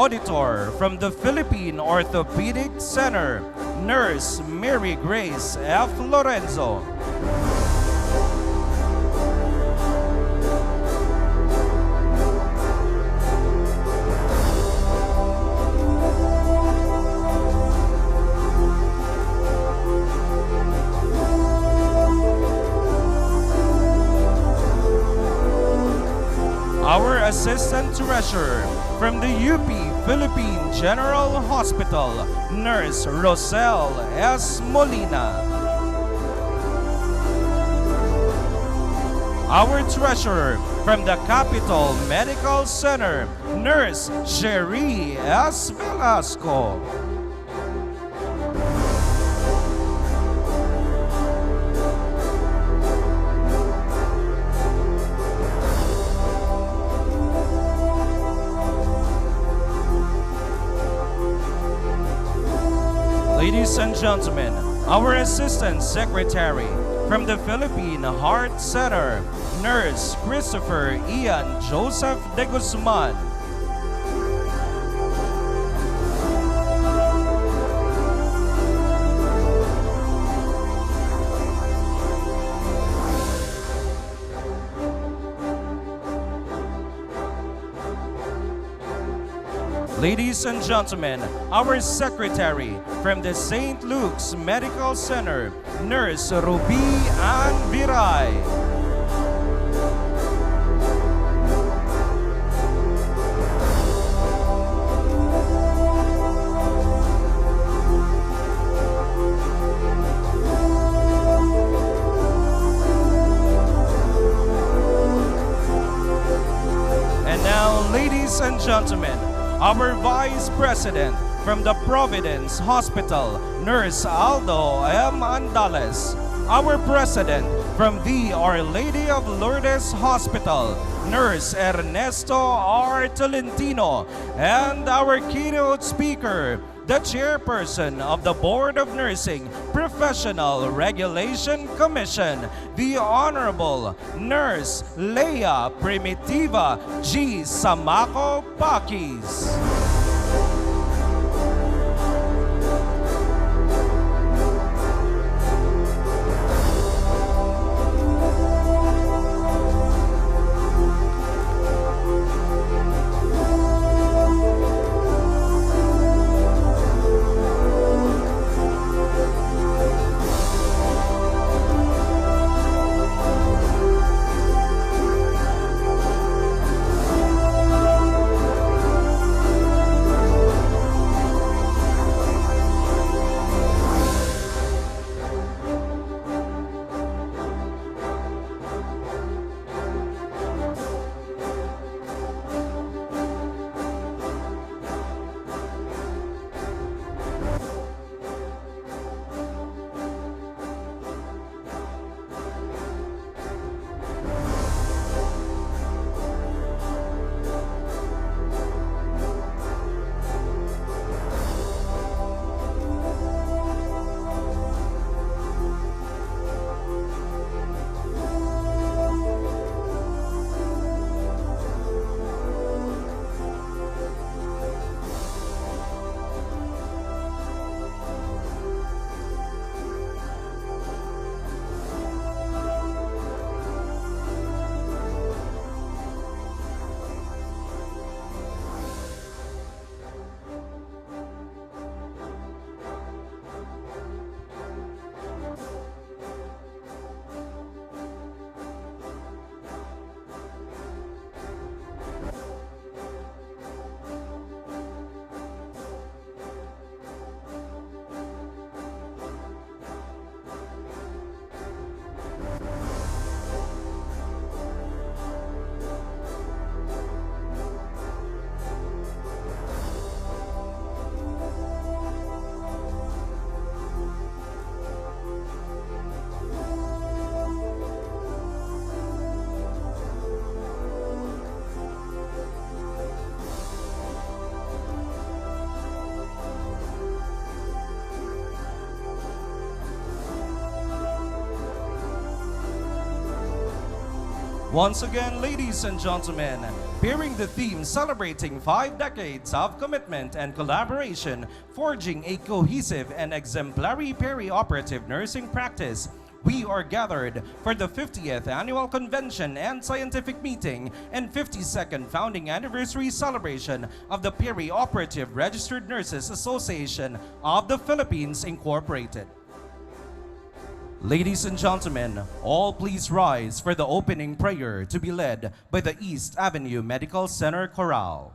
Speaker 2: Auditor from the Philippine Orthopedic Center, Nurse Mary Grace F. Lorenzo. Our Assistant Treasurer from the UP Philippine General Hospital, Nurse Rosel S. Molina. Our Treasurer from the Capital Medical Center, Nurse Sherry S. Velasco. Ladies and gentlemen, our Assistant Secretary from the Philippine Heart Center, Nurse Christopher Ian Joseph de Guzman. Ladies and gentlemen, our Secretary from the St. Luke's Medical Center, Nurse Ruby Ann Viray. And now, ladies and gentlemen, our Vice President from the Providence Hospital, Nurse Aldo M. Andales. Our President from the Our Lady of Lourdes Hospital, Nurse Ernesto R. Tolentino. And our keynote speaker, the Chairperson of the Board of Nursing Professional Regulation Commission, the Honorable Nurse Leia Primitiva G. Samaco Pakis. Once again, ladies and gentlemen, bearing the theme celebrating 5 decades of commitment and collaboration, forging a cohesive and exemplary peri-operative nursing practice, we are gathered for the 50th Annual Convention and Scientific Meeting and 52nd Founding Anniversary Celebration of the Peri-Operative Registered Nurses Association of the Philippines, Incorporated. Ladies and gentlemen, all please rise for the opening prayer to be led by the East Avenue Medical Center Chorale.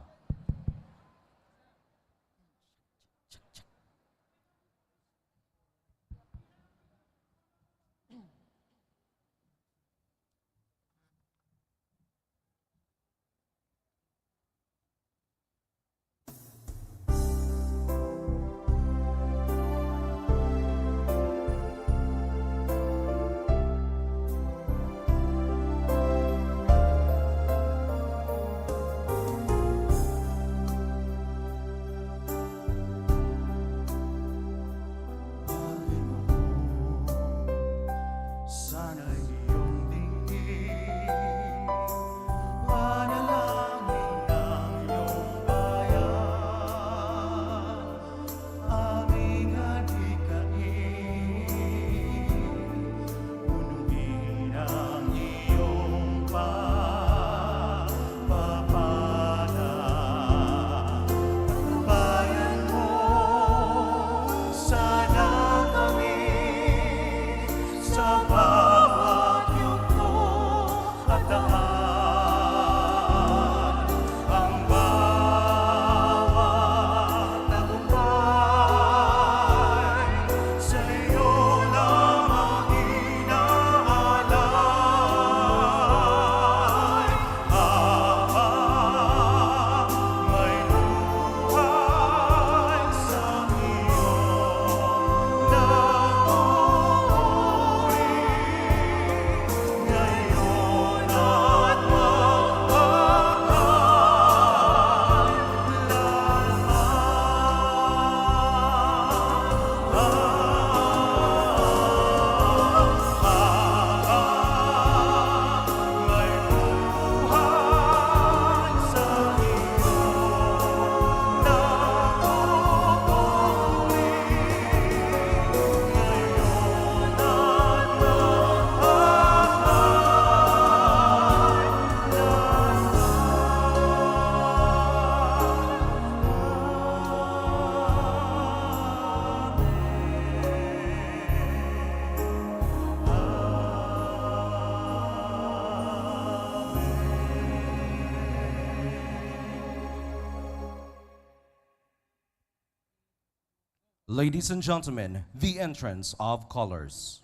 Speaker 2: Ladies and gentlemen, the entrance of colors.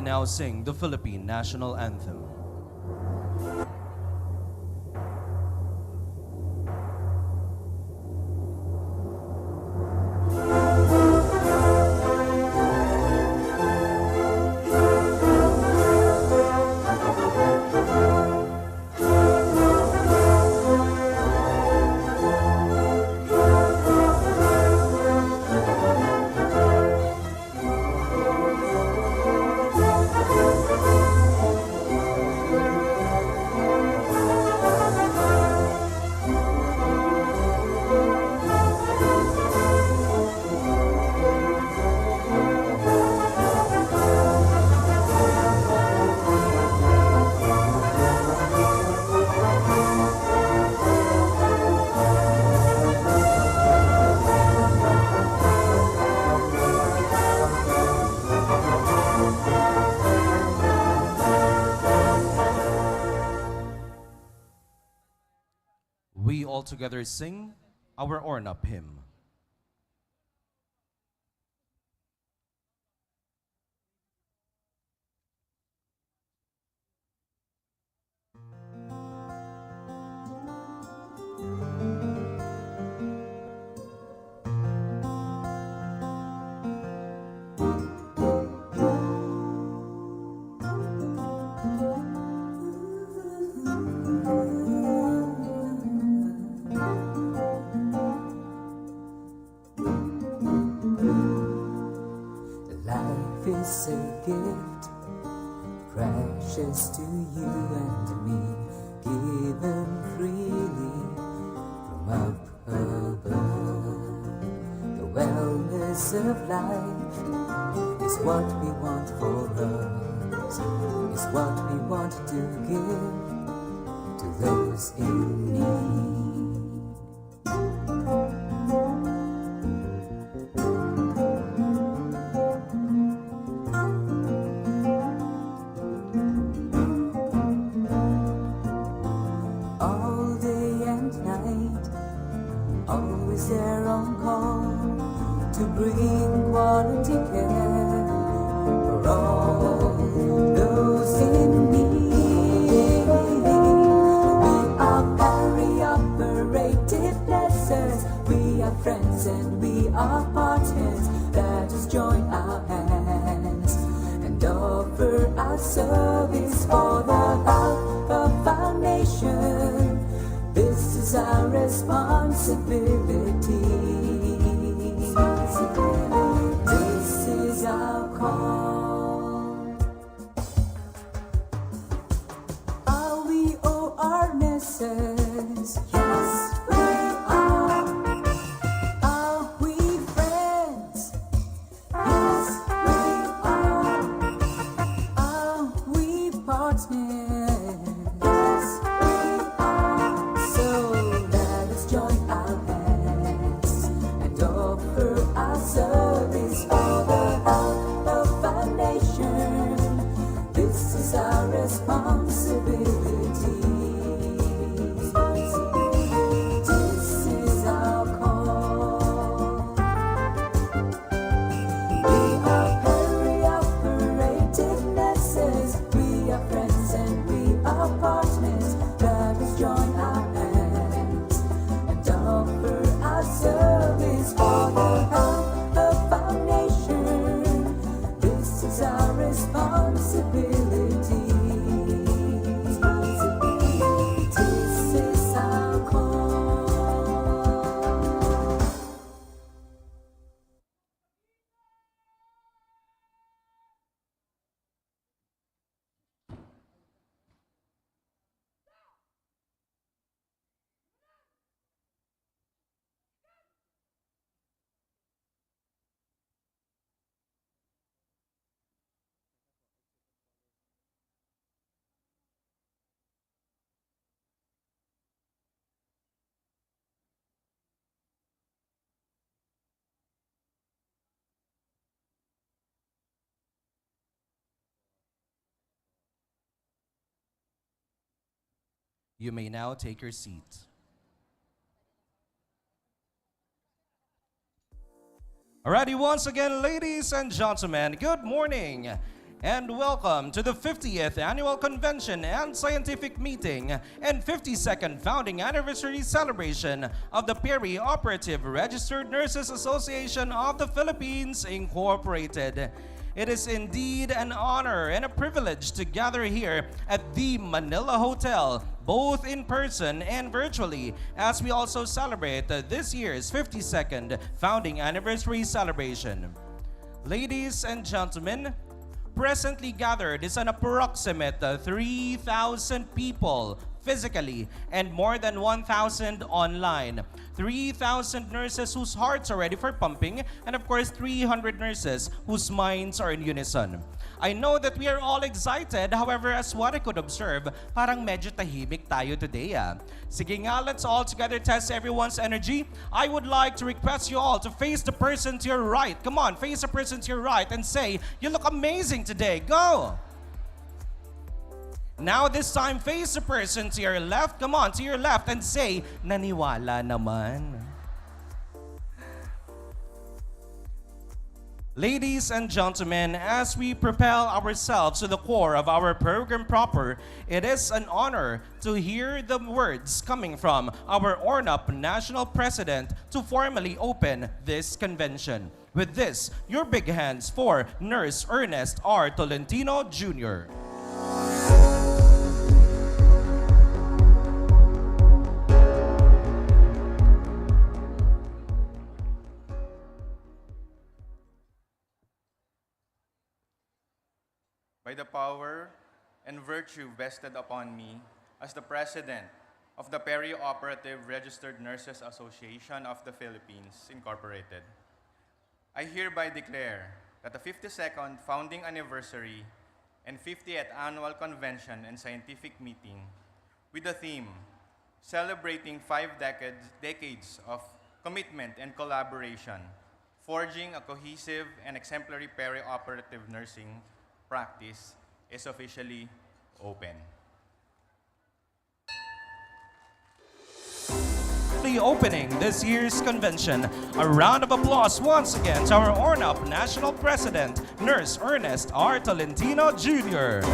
Speaker 1: now sing the Philippine National Anthem. We all together sing our Ornap hymn.
Speaker 3: Life is a gift, precious to you and me, given freely from up above. The wellness of life is what we want for us, is what we want to give to those in need. All day and night, always there on call to bring quality care for all those in need. We are perioperative nurses, we are friends and we are partners. Let us join our hands and offer our service for the health of our nation. This is our responsibility. This is our call. Are we all our nurses? Yes, we are. Are we friends? Yes, we are. Are we partners? Yes, we are. So let us join our hands and offer our service for the health of our nation. This is our responsibility. This is our call. We are perioperative nurses, we are friends and we are partners. Let us join our hands and offer our service for the health of our nation. This is our responsibility. This is our call.
Speaker 1: You may now take your seat.
Speaker 2: Alrighty, once again, ladies and gentlemen, good morning. and welcome to the 50th Annual Convention and Scientific Meeting and 52nd Founding Anniversary Celebration of the Peri-Operative Registered Nurses Association of the Philippines, Incorporated. It is indeed an honor and a privilege to gather here at the Manila Hotel, both in person and virtually, as we also celebrate this year's 52nd Founding Anniversary Celebration. Ladies and gentlemen, presently gathered is an approximate 3,000 people physically and more than 1,000 online. 3,000 nurses whose hearts are ready for pumping, and of course 300 nurses whose minds are in unison. I know that we are all excited, however, as what I could observe, parang medyo tahimik tayo today. Sige nga, let's all together test everyone's energy. I would like to request you all to face the person to your right. Come on, face the person to your right and say, "You look amazing today." Go! Now this time, face the person to your left. Come on, to your left and say, "Naniwala naman." Ladies and gentlemen, as we propel ourselves to the core of our program proper, it is an honor to hear the words coming from our Ornap National President to formally open this convention. With this, your big hands for Nurse Ernest R. Tolentino Jr.
Speaker 4: By the power and virtue vested upon me as the President of the Peri-Operative Registered Nurses Association of the Philippines, Incorporated, I hereby declare that the 52nd Founding Anniversary and 50th Annual Convention and Scientific Meeting with the theme Celebrating 5 decades of commitment and collaboration, forging a cohesive and exemplary peri-operative nursing practice is officially open.
Speaker 2: The opening this year's convention. A round of applause once again to our Ornap National President, Nurse Ernest R. Tolentino Jr.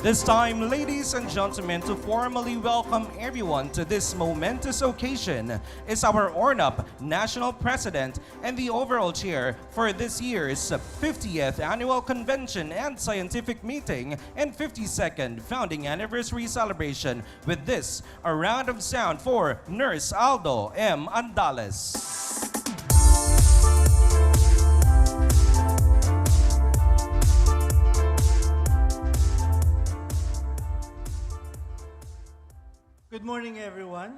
Speaker 2: This time, ladies and gentlemen, to formally welcome everyone to this momentous occasion is our Ornap National President and the overall chair for this year's 50th Annual Convention and Scientific Meeting and 52nd Founding Anniversary Celebration. With this, a round of sound for Nurse Aldo M. Andales.
Speaker 5: Good morning, everyone.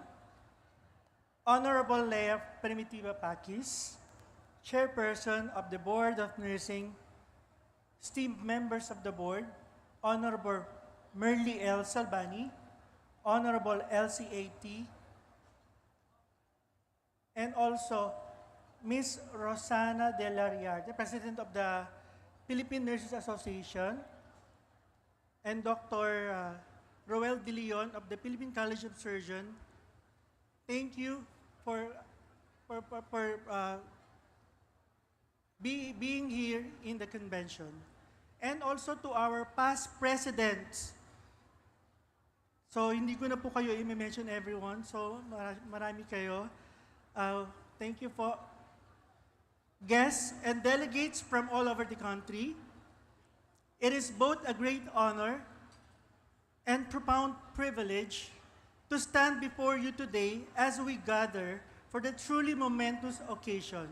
Speaker 5: Honorable Leah Primitiva Pakis, Chairperson of the Board of Nursing, esteemed members of the Board, Honorable Merly L. Salbani, Honorable LCAT, and also Ms. Rosana De La Riarte, President of the Philippine Nurses Association, and Dr. Roel De Leon of the Philippine College of Surgeons. Thank you for being here in the convention. And also to our past presidents. So hindi ko na po kayo i-mention everyone. So marami kayo. Thank you for guests and delegates from all over the country. It is both a great honor and profound privilege to stand before you today as we gather for the truly momentous occasion.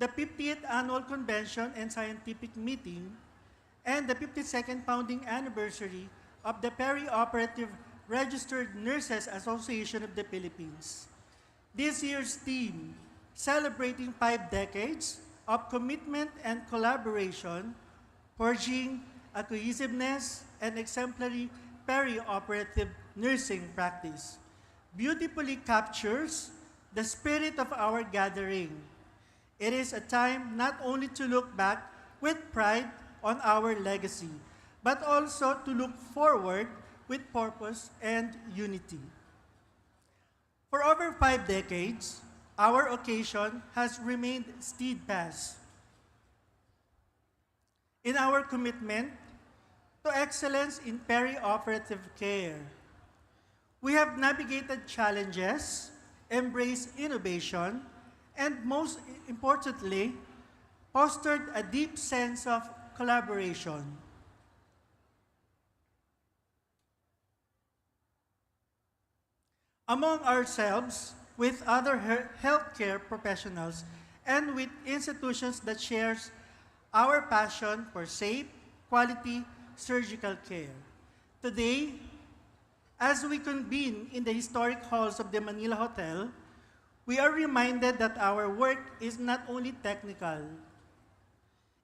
Speaker 5: The 50th Annual Convention and Scientific Meeting and the 52nd Founding Anniversary of the Peri-Operative Registered Nurses Association of the Philippines. This year's theme, celebrating 5 decades of commitment and collaboration, forging a cohesiveness and exemplary peri-operative nursing practice, beautifully captures the spirit of our gathering. It is a time not only to look back with pride on our legacy, but also to look forward with purpose and unity. For over 5 decades, our occasion has remained steadfast. in our commitment to excellence in perioperative care. We have navigated challenges, embraced innovation, and most importantly, fostered a deep sense of collaboration. Among ourselves, with other healthcare professionals, and with institutions that shares our passion for safe, quality surgical care. Today, as we convene in the historic halls of the Manila Hotel, we are reminded that our work is not only technical,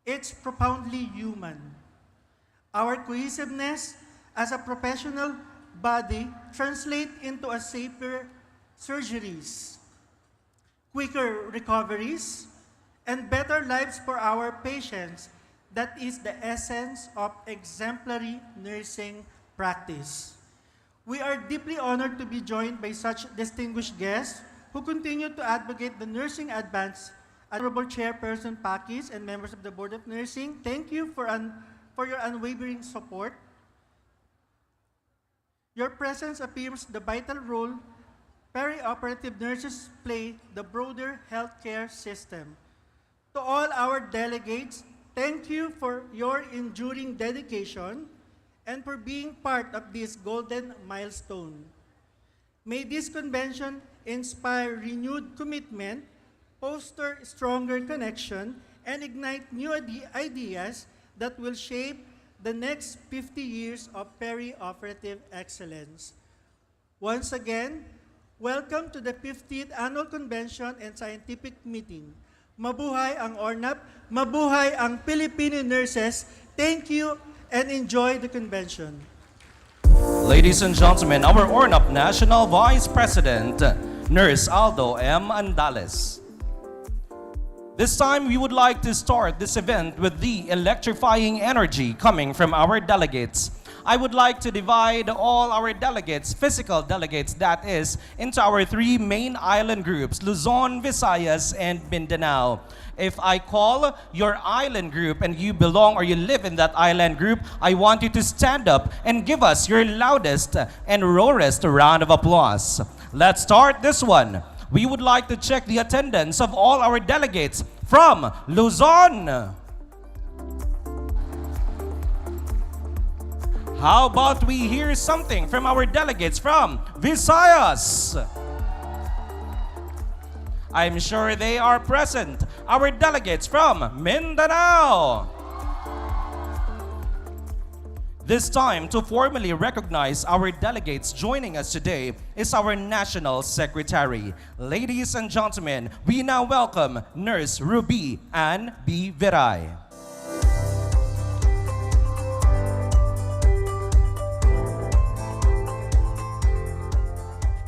Speaker 5: it's profoundly human. Our cohesiveness as a professional body translate into a safer surgeries, quicker recoveries, and better lives for our patients. That is the essence of exemplary nursing practice. We are deeply honored to be joined by such distinguished guests who continue to advocate the nursing advance. Honorable Chairperson Pakis and members of the Board of Nursing, thank you for your unwavering support. Your presence affirms the vital role perioperative nurses play the broader healthcare system. To all our delegates, thank you for your enduring dedication and for being part of this golden milestone. May this convention inspire renewed commitment, foster stronger connection, and ignite new ideas that will shape the next 50 years of perioperative excellence. Once again, welcome to the 50th Annual Convention and Scientific Meeting. Mabuhay ang Ornap, mabuhay ang Filipino nurses. Thank you and enjoy the convention.
Speaker 2: Ladies and gentlemen, our Ornap National Vice President, Nurse Aldo M. Andales. This time, we would like to start this event with the electrifying energy coming from our delegates. I would like to divide all our delegates, physical delegates that is, into our three main island groups, Luzon, Visayas, and Mindanao. If I call your island group and you belong or you live in that island group, I want you to stand up and give us your loudest and roarest round of applause. Let's start this one. We would like to check the attendance of all our delegates from Luzon. How about we hear something from our delegates from Visayas? I'm sure they are present. Our delegates from Mindanao. This time, to formally recognize our delegates joining us today is our National Secretary. Ladies and gentlemen, we now welcome Nurse Ruby Ann B. Viray.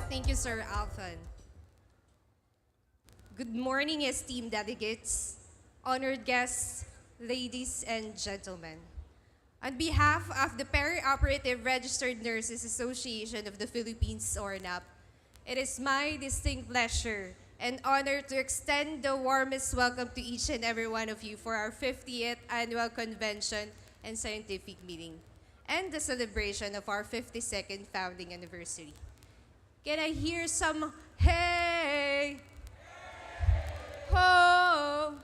Speaker 6: Thank you, Sir Alphan. Good morning, esteemed delegates, honored guests, ladies and gentlemen. On behalf of the Perioperative Registered Nurses Association of the Philippines, Ornap, it is my distinct pleasure and honor to extend the warmest welcome to each and every one of you for our 50th Annual Convention and Scientific Meeting and the celebration of our 52nd founding anniversary. Can I hear some hey? Ho!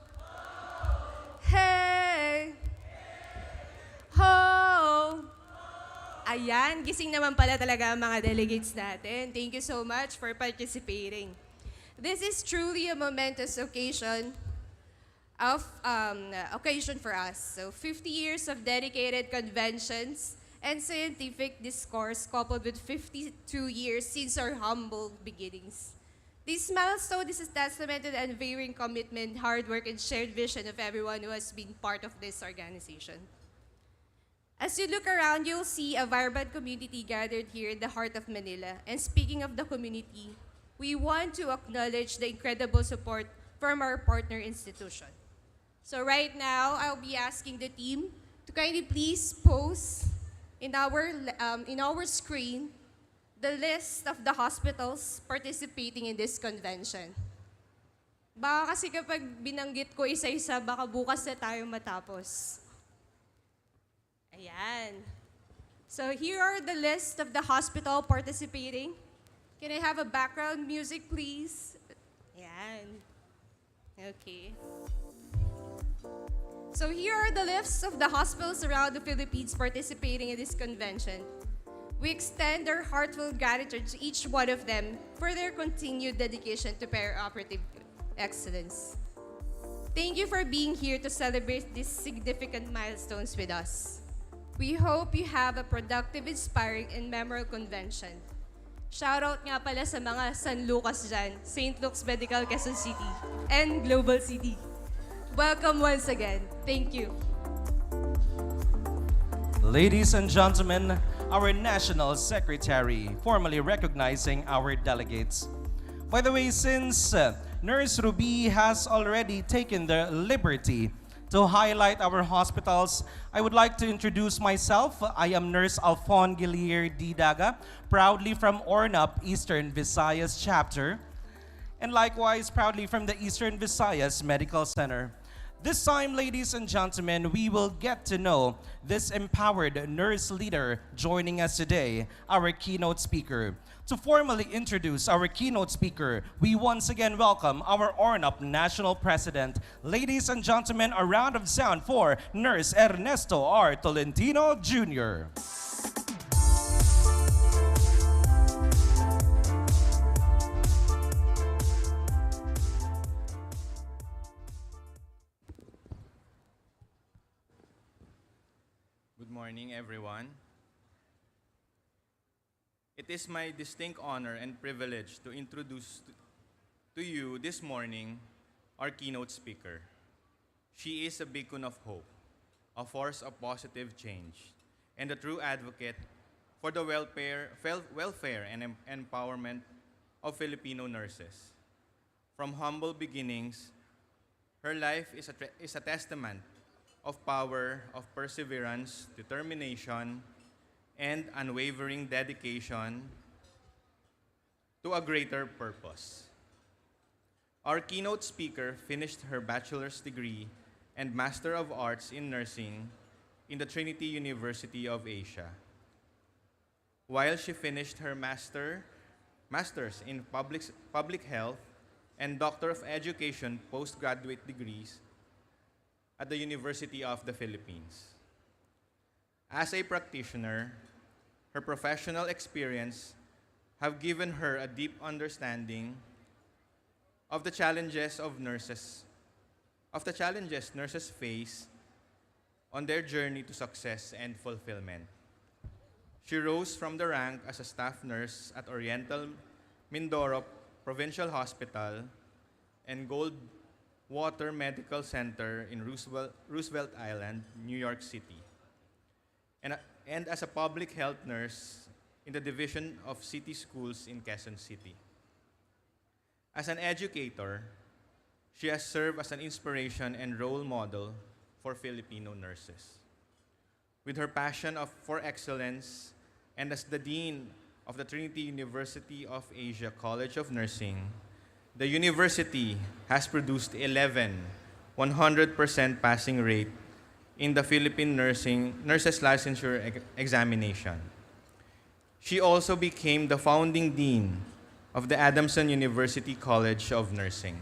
Speaker 6: Hey! Ho! Ayan, gising naman pala talaga ang mga delegates natin. Thank you so much for participating. This is truly a momentous occasion for us. So 50 years of dedicated conventions and scientific discourse coupled with 52 years since our humble beginnings. This milestone is a testament to the unwavering commitment, hard work, and shared vision of everyone who has been part of this organization. As you look around, you'll see a vibrant community gathered here in the heart of Manila. And speaking of the community, we want to acknowledge the incredible support from our partner institution. So right now, I'll be asking the team to kindly please post in our screen the list of the hospitals participating in this convention. Baka kasi kapag binanggit ko isa-isa, baka bukas na tayo matapos. Ayan. So here are the list of the hospital participating. Can I have a background music, please? Ayan. Okay. So here are the lists of the hospitals around the Philippines participating in this convention. We extend our heartfelt gratitude to each one of them for their continued dedication to perioperative excellence. Thank you for being here to celebrate these significant milestones with us. We hope you have a productive, inspiring, and memorable convention. Shoutout nga pala sa mga San Lucas dyan, St. Luke's Medical Quezon City, and Global City. Welcome once again. Thank you.
Speaker 2: Ladies and gentlemen, our National Secretary formally recognizing our delegates. By the way, since Nurse Ruby has already taken the liberty to highlight our hospitals, I would like to introduce myself. I am Nurse Alphon Gilier D. Daga, proudly from Ornap, Eastern Visayas Chapter, and likewise proudly from the Eastern Visayas Medical Center. This time, ladies and gentlemen, we will get to know this empowered nurse leader joining us today, our keynote speaker. To formally introduce our keynote speaker, we once again welcome our Ornap National President. Ladies and gentlemen, a round of sound for Nurse Ernesto R. Tolentino Jr.
Speaker 4: Good morning, everyone. It is my distinct honor and privilege to introduce to you this morning our keynote speaker. She is a beacon of hope, a force of positive change, and a true advocate for the welfare and empowerment of Filipino nurses. From humble beginnings, her life is a testament of power, of perseverance, determination, and unwavering dedication to a greater purpose. Our keynote speaker finished her bachelor's degree and Master of Arts in Nursing in the Trinity University of Asia. While she finished her master's in public health and Doctor of Education postgraduate degrees at the University of the Philippines. As a practitioner, her professional experience have given her a deep understanding of the challenges nurses face on their journey to success and fulfillment. She rose from the rank as a staff nurse at Oriental Mindoro Provincial Hospital and Goldwater Medical Center in Roosevelt Island, New York City, and as a public health nurse in the Division of City Schools in Quezon City. As an educator, she has served as an inspiration and role model for Filipino nurses. With her passion for excellence and as the Dean of the Trinity University of Asia College of Nursing, the university has produced 11 100% passing rate in the Philippine Nurses Licensure Examination. She also became the founding dean of the Adamson University College of Nursing.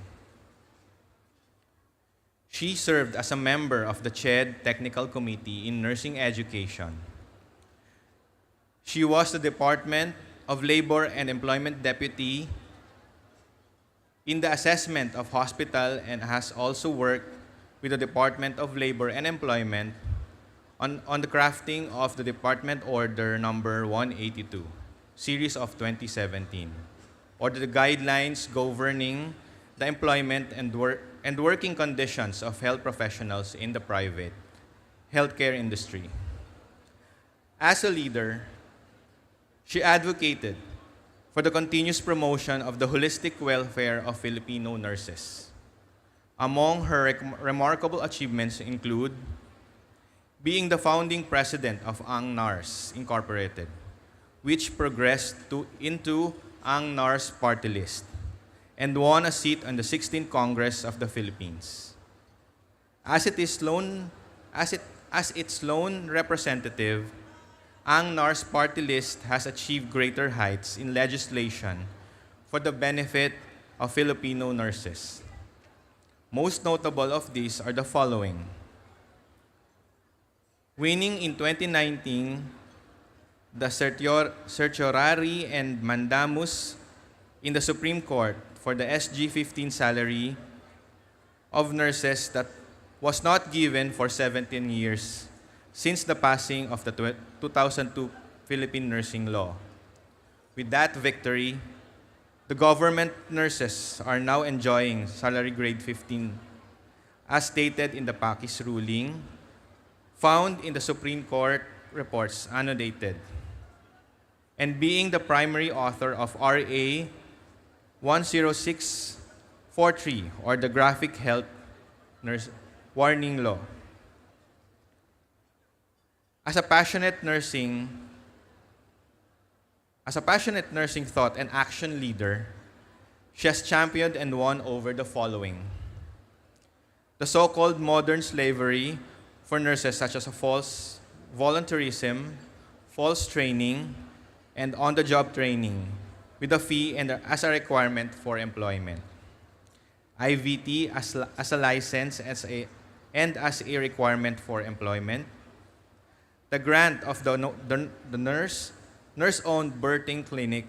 Speaker 4: She served as a member of the CHED Technical Committee in Nursing Education. She was the Department of Labor and Employment Deputy in the assessment of hospital and has also worked with the Department of Labor and Employment on the crafting of the Department Order Number 182, Series of 2017, or the guidelines governing the employment and working conditions of health professionals in the private healthcare industry. As a leader, she advocated for the continuous promotion of the holistic welfare of Filipino nurses. Among her remarkable achievements include being the founding president of Ang NARS Incorporated, which progressed into Ang NARS party list and won a seat on the 16th Congress of the Philippines. As it as its lone representative, ang NAR's party list has achieved greater heights in legislation for the benefit of Filipino nurses. Most notable of these are the following. Winning in 2019 the certiorari and mandamus in the Supreme Court for the SG-15 salary of nurses that was not given for 17 years since the passing of the 2002 Philippine Nursing Law. With that victory, the government nurses are now enjoying salary grade 15 as stated in the Pakis ruling found in the Supreme Court reports annotated, and being the primary author of RA 10643 or the Graphic Health Nurse Warning Law. As a passionate nursing thought and action leader, she has championed and won over the following: the so-called modern slavery for nurses, such as a false volunteerism, false training, and on-the-job training with a fee and as a requirement for employment. IVT as a license and as a requirement for employment. The grant of the nurse-owned birthing clinic,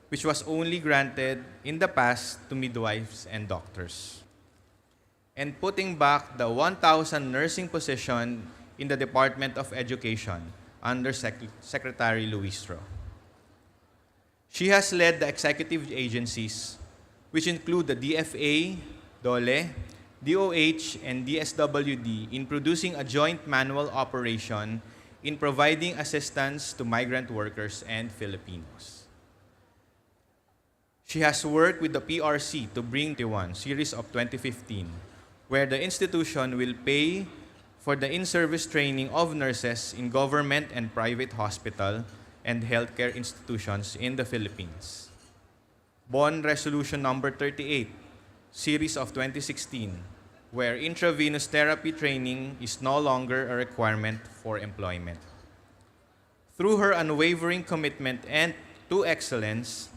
Speaker 4: which was only granted in the past to midwives and doctors. And putting back the 1,000 nursing position in the Department of Education under Secretary Luistro. She has led the executive agencies, which include the DFA, DOLE, DOH, and DSWD, in producing a joint manual operation in providing assistance to migrant workers and Filipinos. She has worked with the PRC to bring the series of 2015, where the institution will pay for the in-service training of nurses in government and private hospital and healthcare institutions in the Philippines. Bond Resolution Number 38, series of 2016, where intravenous therapy training is no longer a requirement for employment. Through her unwavering commitment and to excellence,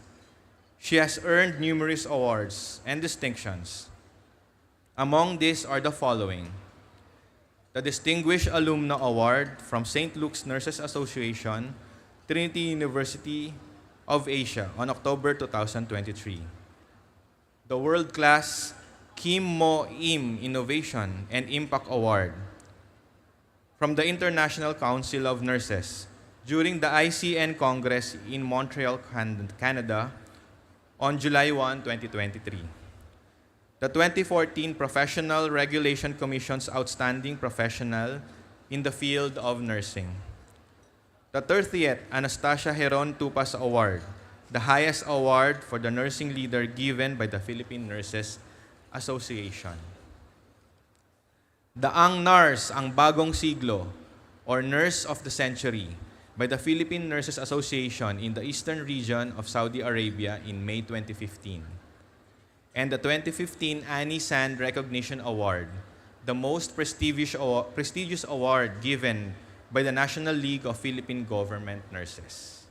Speaker 4: she has earned numerous awards and distinctions. Among these are the following: the Distinguished Alumna Award from St. Luke's Nurses Association, Trinity University of Asia on October 2023. The World-Class Kim Mo Im Innovation and Impact Award from the International Council of Nurses during the ICN Congress in Montreal, Canada on July 1, 2023. The 2014 Professional Regulation Commission's Outstanding Professional in the Field of Nursing. The 30th Anastasia Heron Tupas Award, the highest award for the nursing leader given by the Philippine Nurses Association. The Ang Nars Ang Bagong Siglo, or Nurse of the Century, by the Philippine Nurses Association in the Eastern region of Saudi Arabia in May 2015. And the 2015 Annie Sand Recognition Award, the most prestigious award given by the National League of Philippine Government Nurses.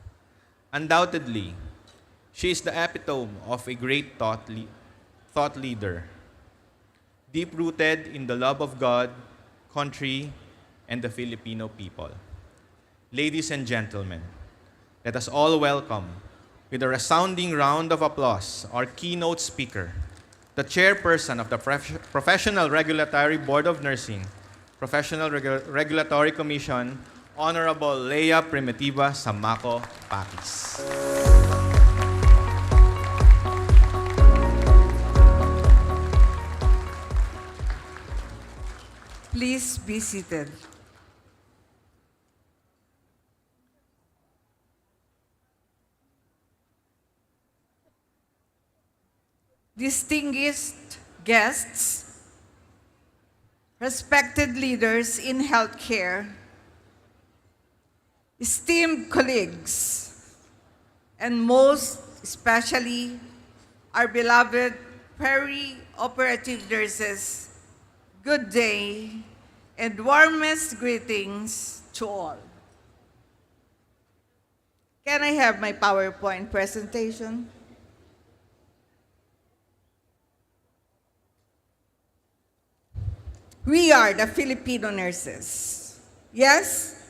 Speaker 4: Undoubtedly, she is the epitome of a great thought leader, deep-rooted in the love of God, country, and the Filipino people. Ladies and gentlemen, let us all welcome, with a resounding round of applause, our keynote speaker, the chairperson of the Professional Regulatory Board of Nursing, Professional Regulatory Commission, Honorable Leia Primitiva Samaco Pakis.
Speaker 7: Please be seated. Distinguished guests, respected leaders in healthcare, esteemed colleagues, and most especially our beloved peri-operative nurses, good day and warmest greetings to all. Can I have my PowerPoint presentation? We are the Filipino nurses. Yes?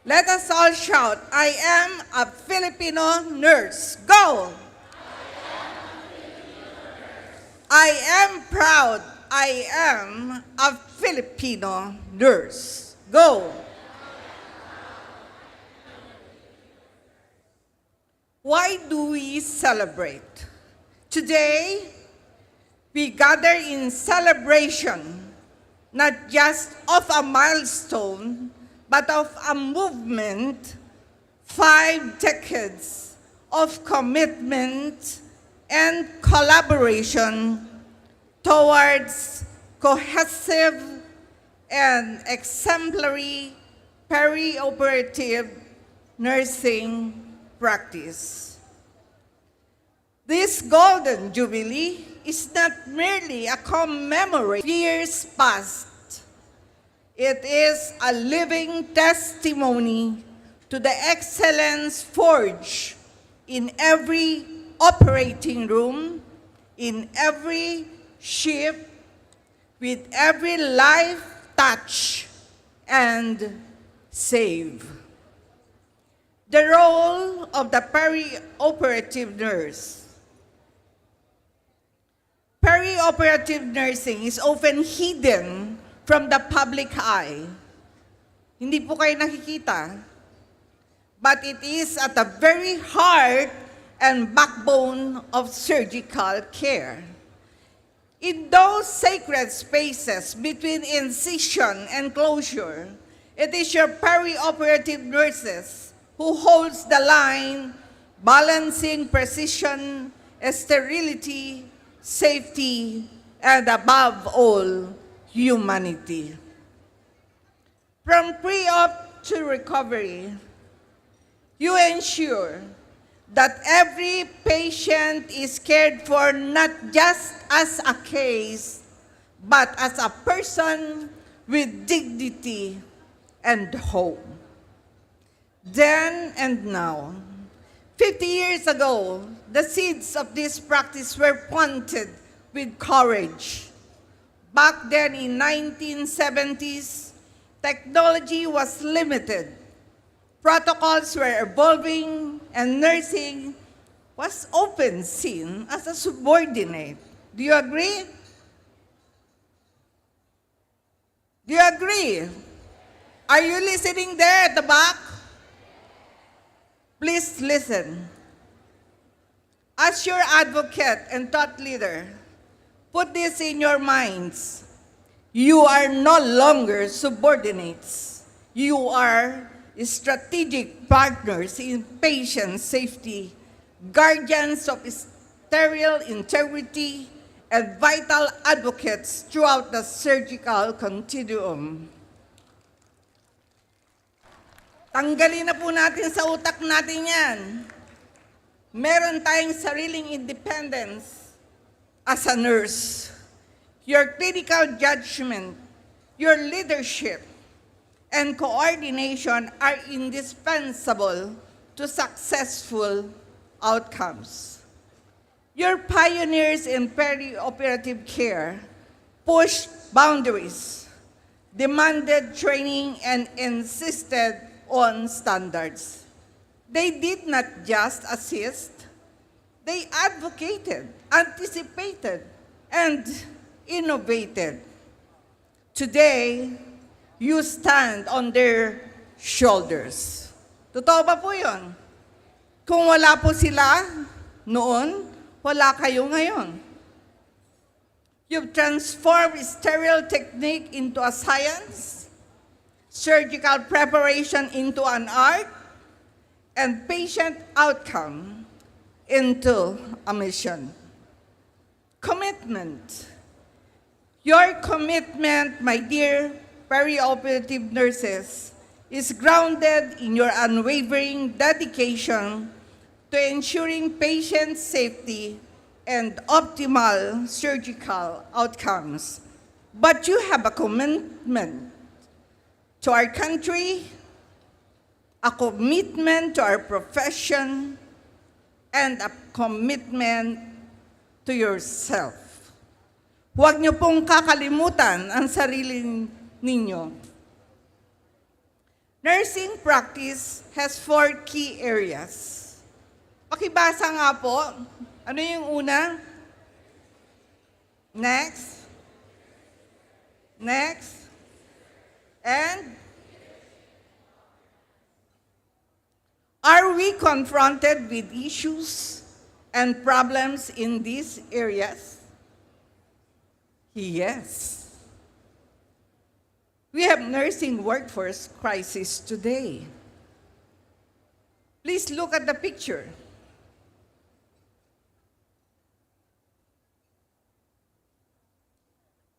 Speaker 7: Let us all shout, I am a Filipino nurse. Go! I am proud. I am a Filipino nurse. Go! Why do we celebrate? Today, we gather in celebration, not just of a milestone, but of a movement, 5 decades of commitment and collaboration towards cohesive and exemplary perioperative nursing practice. This Golden Jubilee is not merely a commemoration of years past. It is a living testimony to the excellence forged in every operating room, in every shift, with every life touch and save. The role of the perioperative nurse. Perioperative nursing is often hidden from the public eye. Hindi po kayo nakikita. But it is at the very heart and backbone of surgical care. In those sacred spaces between incision and closure, it is your perioperative nurses who holds the line, balancing precision, sterility, safety, and above all, humanity. From pre-op to recovery, you ensure that every patient is cared for not just as a case, but as a person with dignity and hope. Then and now, 50 years ago, the seeds of this practice were planted with courage. Back then in 1970s, technology was limited. Protocols were evolving, and nursing was often seen as a subordinate. Do you agree? Do you agree? Are you listening there at the back? Please listen. As your advocate and thought leader, put this in your minds. You are no longer subordinates. You are strategic partners in patient safety, guardians of sterile integrity, and vital advocates throughout the surgical continuum. Tanggalin na po natin sa utak natin yan. Meron tayong sariling independence as a nurse. Your clinical judgment, your leadership, and coordination are indispensable to successful outcomes. Your pioneers in perioperative care pushed boundaries, demanded training, and insisted on standards. They did not just assist, they advocated, anticipated, and innovated. Today, you stand on their shoulders. Totoo ba po yun? Kung wala po sila noon, wala kayo ngayon. You've transformed sterile technique into a science, surgical preparation into an art, and patient outcome into a mission. Commitment. Your commitment, my dear perioperative nurses, is grounded in your unwavering dedication to ensuring patient safety and optimal surgical outcomes. but you have a commitment to our country, a commitment to our profession, and a commitment to yourself. Huwag niyo pong kakalimutan ang sarili ninyo. Nursing practice has 4 key areas. Pakibasa nga po. Ano yung una? Next. Next. And are we confronted with issues and problems in these areas? Yes. We have nursing workforce crisis today. Please look at the picture.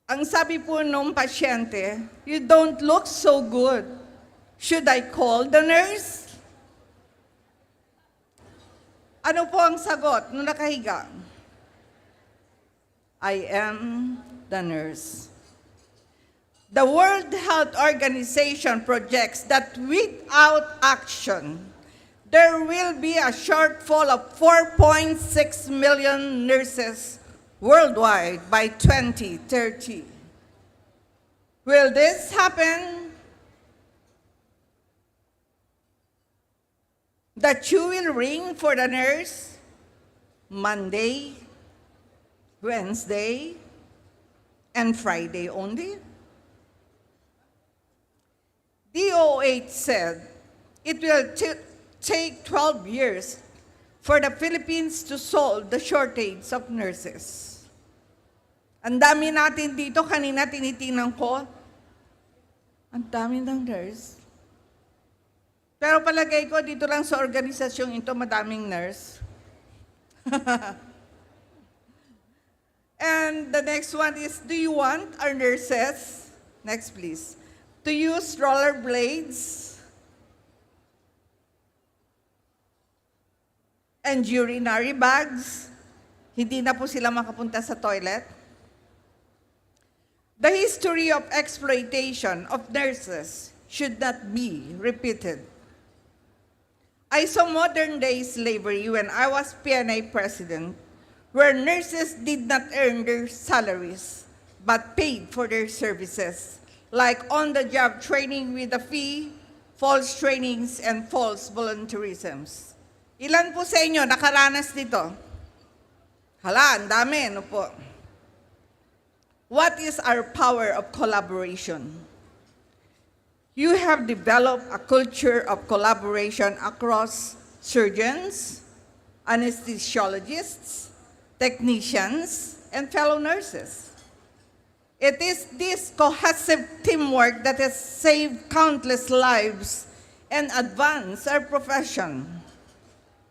Speaker 7: Ang sabi po nung pasyente, "You don't look so good. Should I call the nurse?" Ano po ang sagot nung nakahiga? "I am the nurse." The World Health Organization projects that without action, there will be a shortfall of 4.6 million nurses worldwide by 2030. Will this happen? That you will ring for the nurse Monday, Wednesday, and Friday only? DOH said it will take 12 years for the Philippines to solve the shortage of nurses. Ang dami natin dito, kanina tinitingnan ko, ang dami ng nurse. Pero palagay ko, dito lang sa organisasyong ito, madaming nurse. And the next one is, do you want our nurses, next please, to use rollerblades and urinary bags? Hindi na po sila makapunta sa toilet. The history of exploitation of nurses should not be repeated. I saw modern-day slavery when I was PNA president, where nurses did not earn their salaries, but paid for their services, like on-the-job training with a fee, false trainings, and false volunteerisms. Ilan po sa inyo nakaranas nito? Hala, ang dami, no po? What is our power of collaboration? You have developed a culture of collaboration across surgeons, anesthesiologists, technicians, and fellow nurses. It is this cohesive teamwork that has saved countless lives and advanced our profession.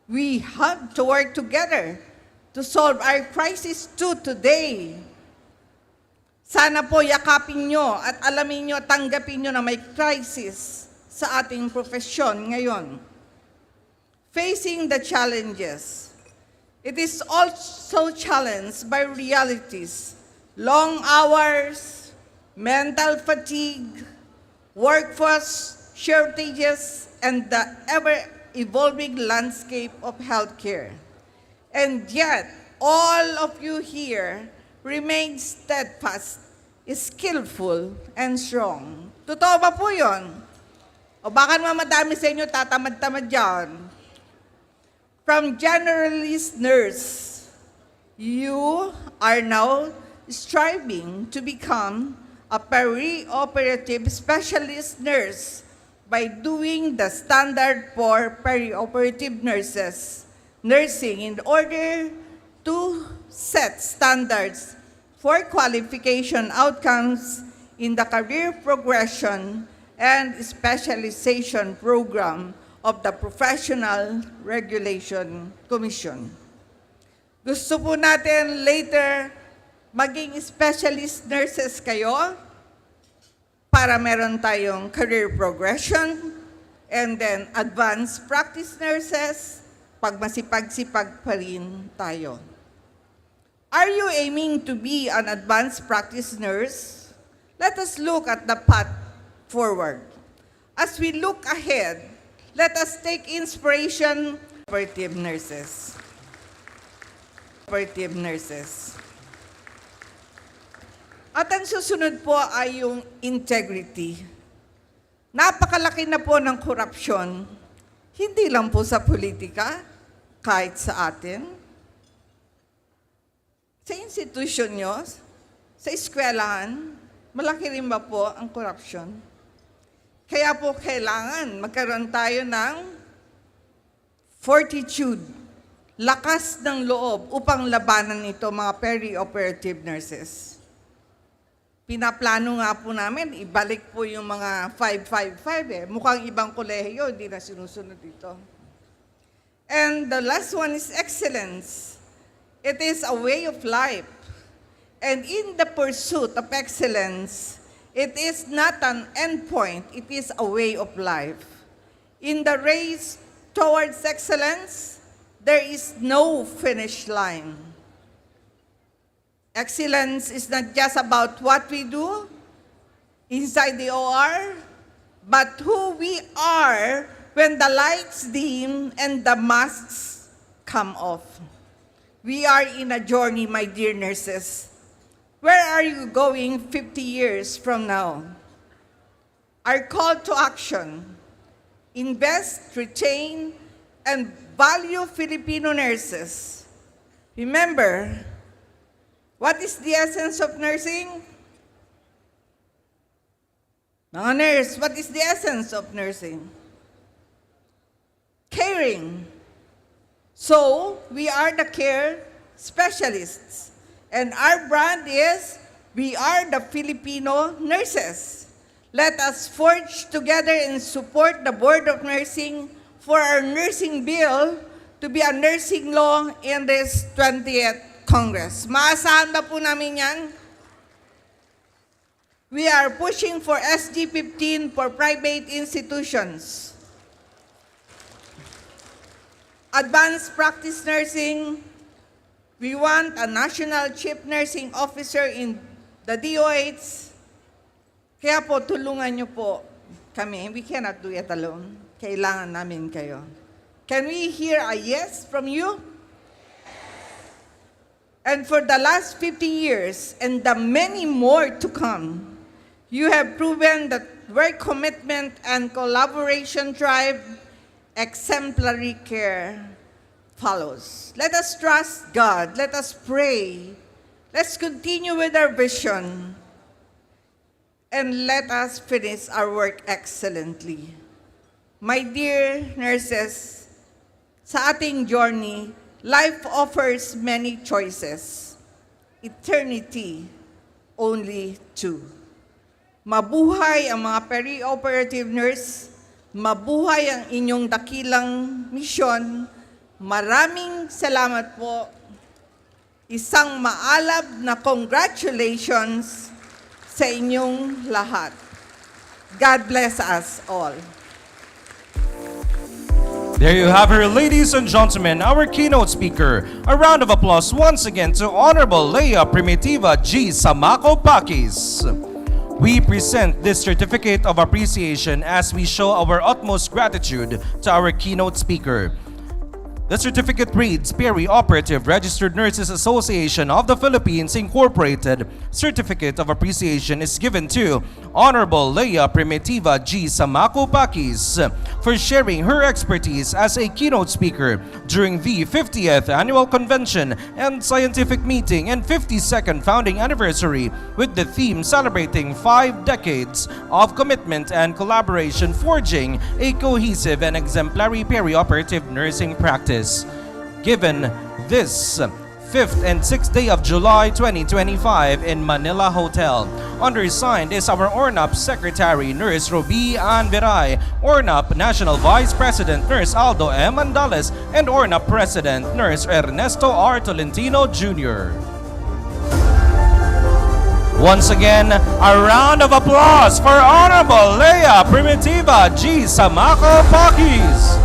Speaker 7: We have to work together to solve our crisis too today. Sana po yakapin nyo at alamin nyo, tanggapin nyo na may crisis sa ating profesyon ngayon. Facing the challenges, it is also challenged by realities, long hours, mental fatigue, workforce shortages, and the ever-evolving landscape of healthcare. And yet, all of you here remain steadfast, skillful, and strong. Totoo ba po yun? O baka naman madami sa inyo tatamad-tamad dyan. From generalist nurse, you are now striving to become a perioperative specialist nurse by doing the standard for perioperative nurses, nursing in order to set standards for qualification outcomes in the career progression and specialization program of the Professional Regulation Commission. Gusto po natin later maging specialist nurses kayo para meron tayong career progression and then advanced practice nurses pag masipag-sipag pa rin tayo. Are you aiming to be an advanced practice nurse? Let us look at the path forward. As we look ahead, let us take inspiration from operative nurses. Operative nurses. At ang susunod po ay yung integrity. Napakalaki na po ng korupsyon, hindi lang po sa politika, kahit sa atin. Sa institusyon nyo, sa eskwelahan, malaki rin ba po ang korupsyon? Kaya po kailangan magkaroon tayo ng fortitude, lakas ng loob upang labanan ito mga peri-operative nurses. Pinaplano nga po namin, ibalik po yung mga 555 eh. Mukhang ibang kolehiyo, hindi na sinusunod dito. And the last one is excellence. It is a way of life. And in the pursuit of excellence, it is not an endpoint, it is a way of life. In the race towards excellence, there is no finish line. Excellence is not just about what we do inside the OR, but who we are when the lights dim and the masks come off. We are in a journey, my dear nurses. Where are you going 50 years from now? Our call to action: invest, retain, and value Filipino nurses. Remember, what is the essence of nursing? Mga nurse, what is the essence of nursing? Caring. So, we are the care specialists. And our brand is, we are the Filipino nurses. Let us forge together and support the Board of Nursing for our nursing bill to be a nursing law in this 20th Congress. Maasahan ba po namin yan? We are pushing for SG 15 for private institutions. Advanced practice nursing. We want a national chief nursing officer in the DOH. Kaya po, tulungan niyo po kami. We cannot do it alone. Kailangan namin kayo. Can we hear a yes from you? And for the last 50 years and the many more to come, you have proven that where commitment and collaboration drive, exemplary care follows. Let us trust God. Let us pray. Let's continue with our vision. And let us finish our work excellently. My dear nurses, sa ating journey, life offers many choices. Eternity, only two. Mabuhay ang mga peri-operative nurse. Mabuhay ang inyong dakilang misyon. Maraming salamat po. Isang maalab na congratulations sa inyong lahat. God bless us all.
Speaker 2: There you have her, ladies and gentlemen, our keynote speaker. A round of applause once again to Honorable Leia Primitiva G. Samaco Pakis. We present this certificate of appreciation as we show our utmost gratitude to our keynote speaker. The certificate reads, Peri-Operative Registered Nurses Association of the Philippines Incorporated. Certificate of Appreciation is given to Honorable Leia Primitiva G. Samaco Pakis for sharing her expertise as a keynote speaker during the 50th Annual Convention and Scientific Meeting and 52nd Founding Anniversary with the theme celebrating 5 decades of commitment and collaboration, forging a cohesive and exemplary peri-operative nursing practice. Given this 5th and 6th day of July 2025 in Manila Hotel. Undersigned is our Ornap Secretary, Nurse Roby Ann Viray, Ornap National Vice President, Nurse Aldo M. Andales, and Ornap President, Nurse Ernesto R. Tolentino Jr. Once again, a round of applause for Honorable Leia Primitiva G. Samaco Pakis.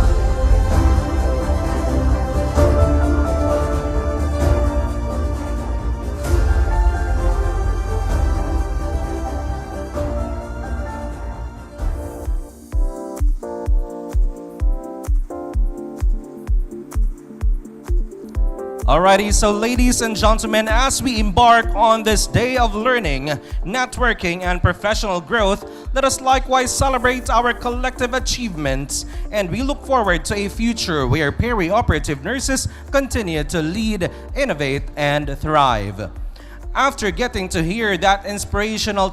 Speaker 2: Alrighty, so ladies and gentlemen, as we embark on this day of learning, networking, and professional growth, let us likewise celebrate our collective achievements, and we look forward to a future where peri-operative nurses continue to lead, innovate, and thrive. After getting to hear that inspirational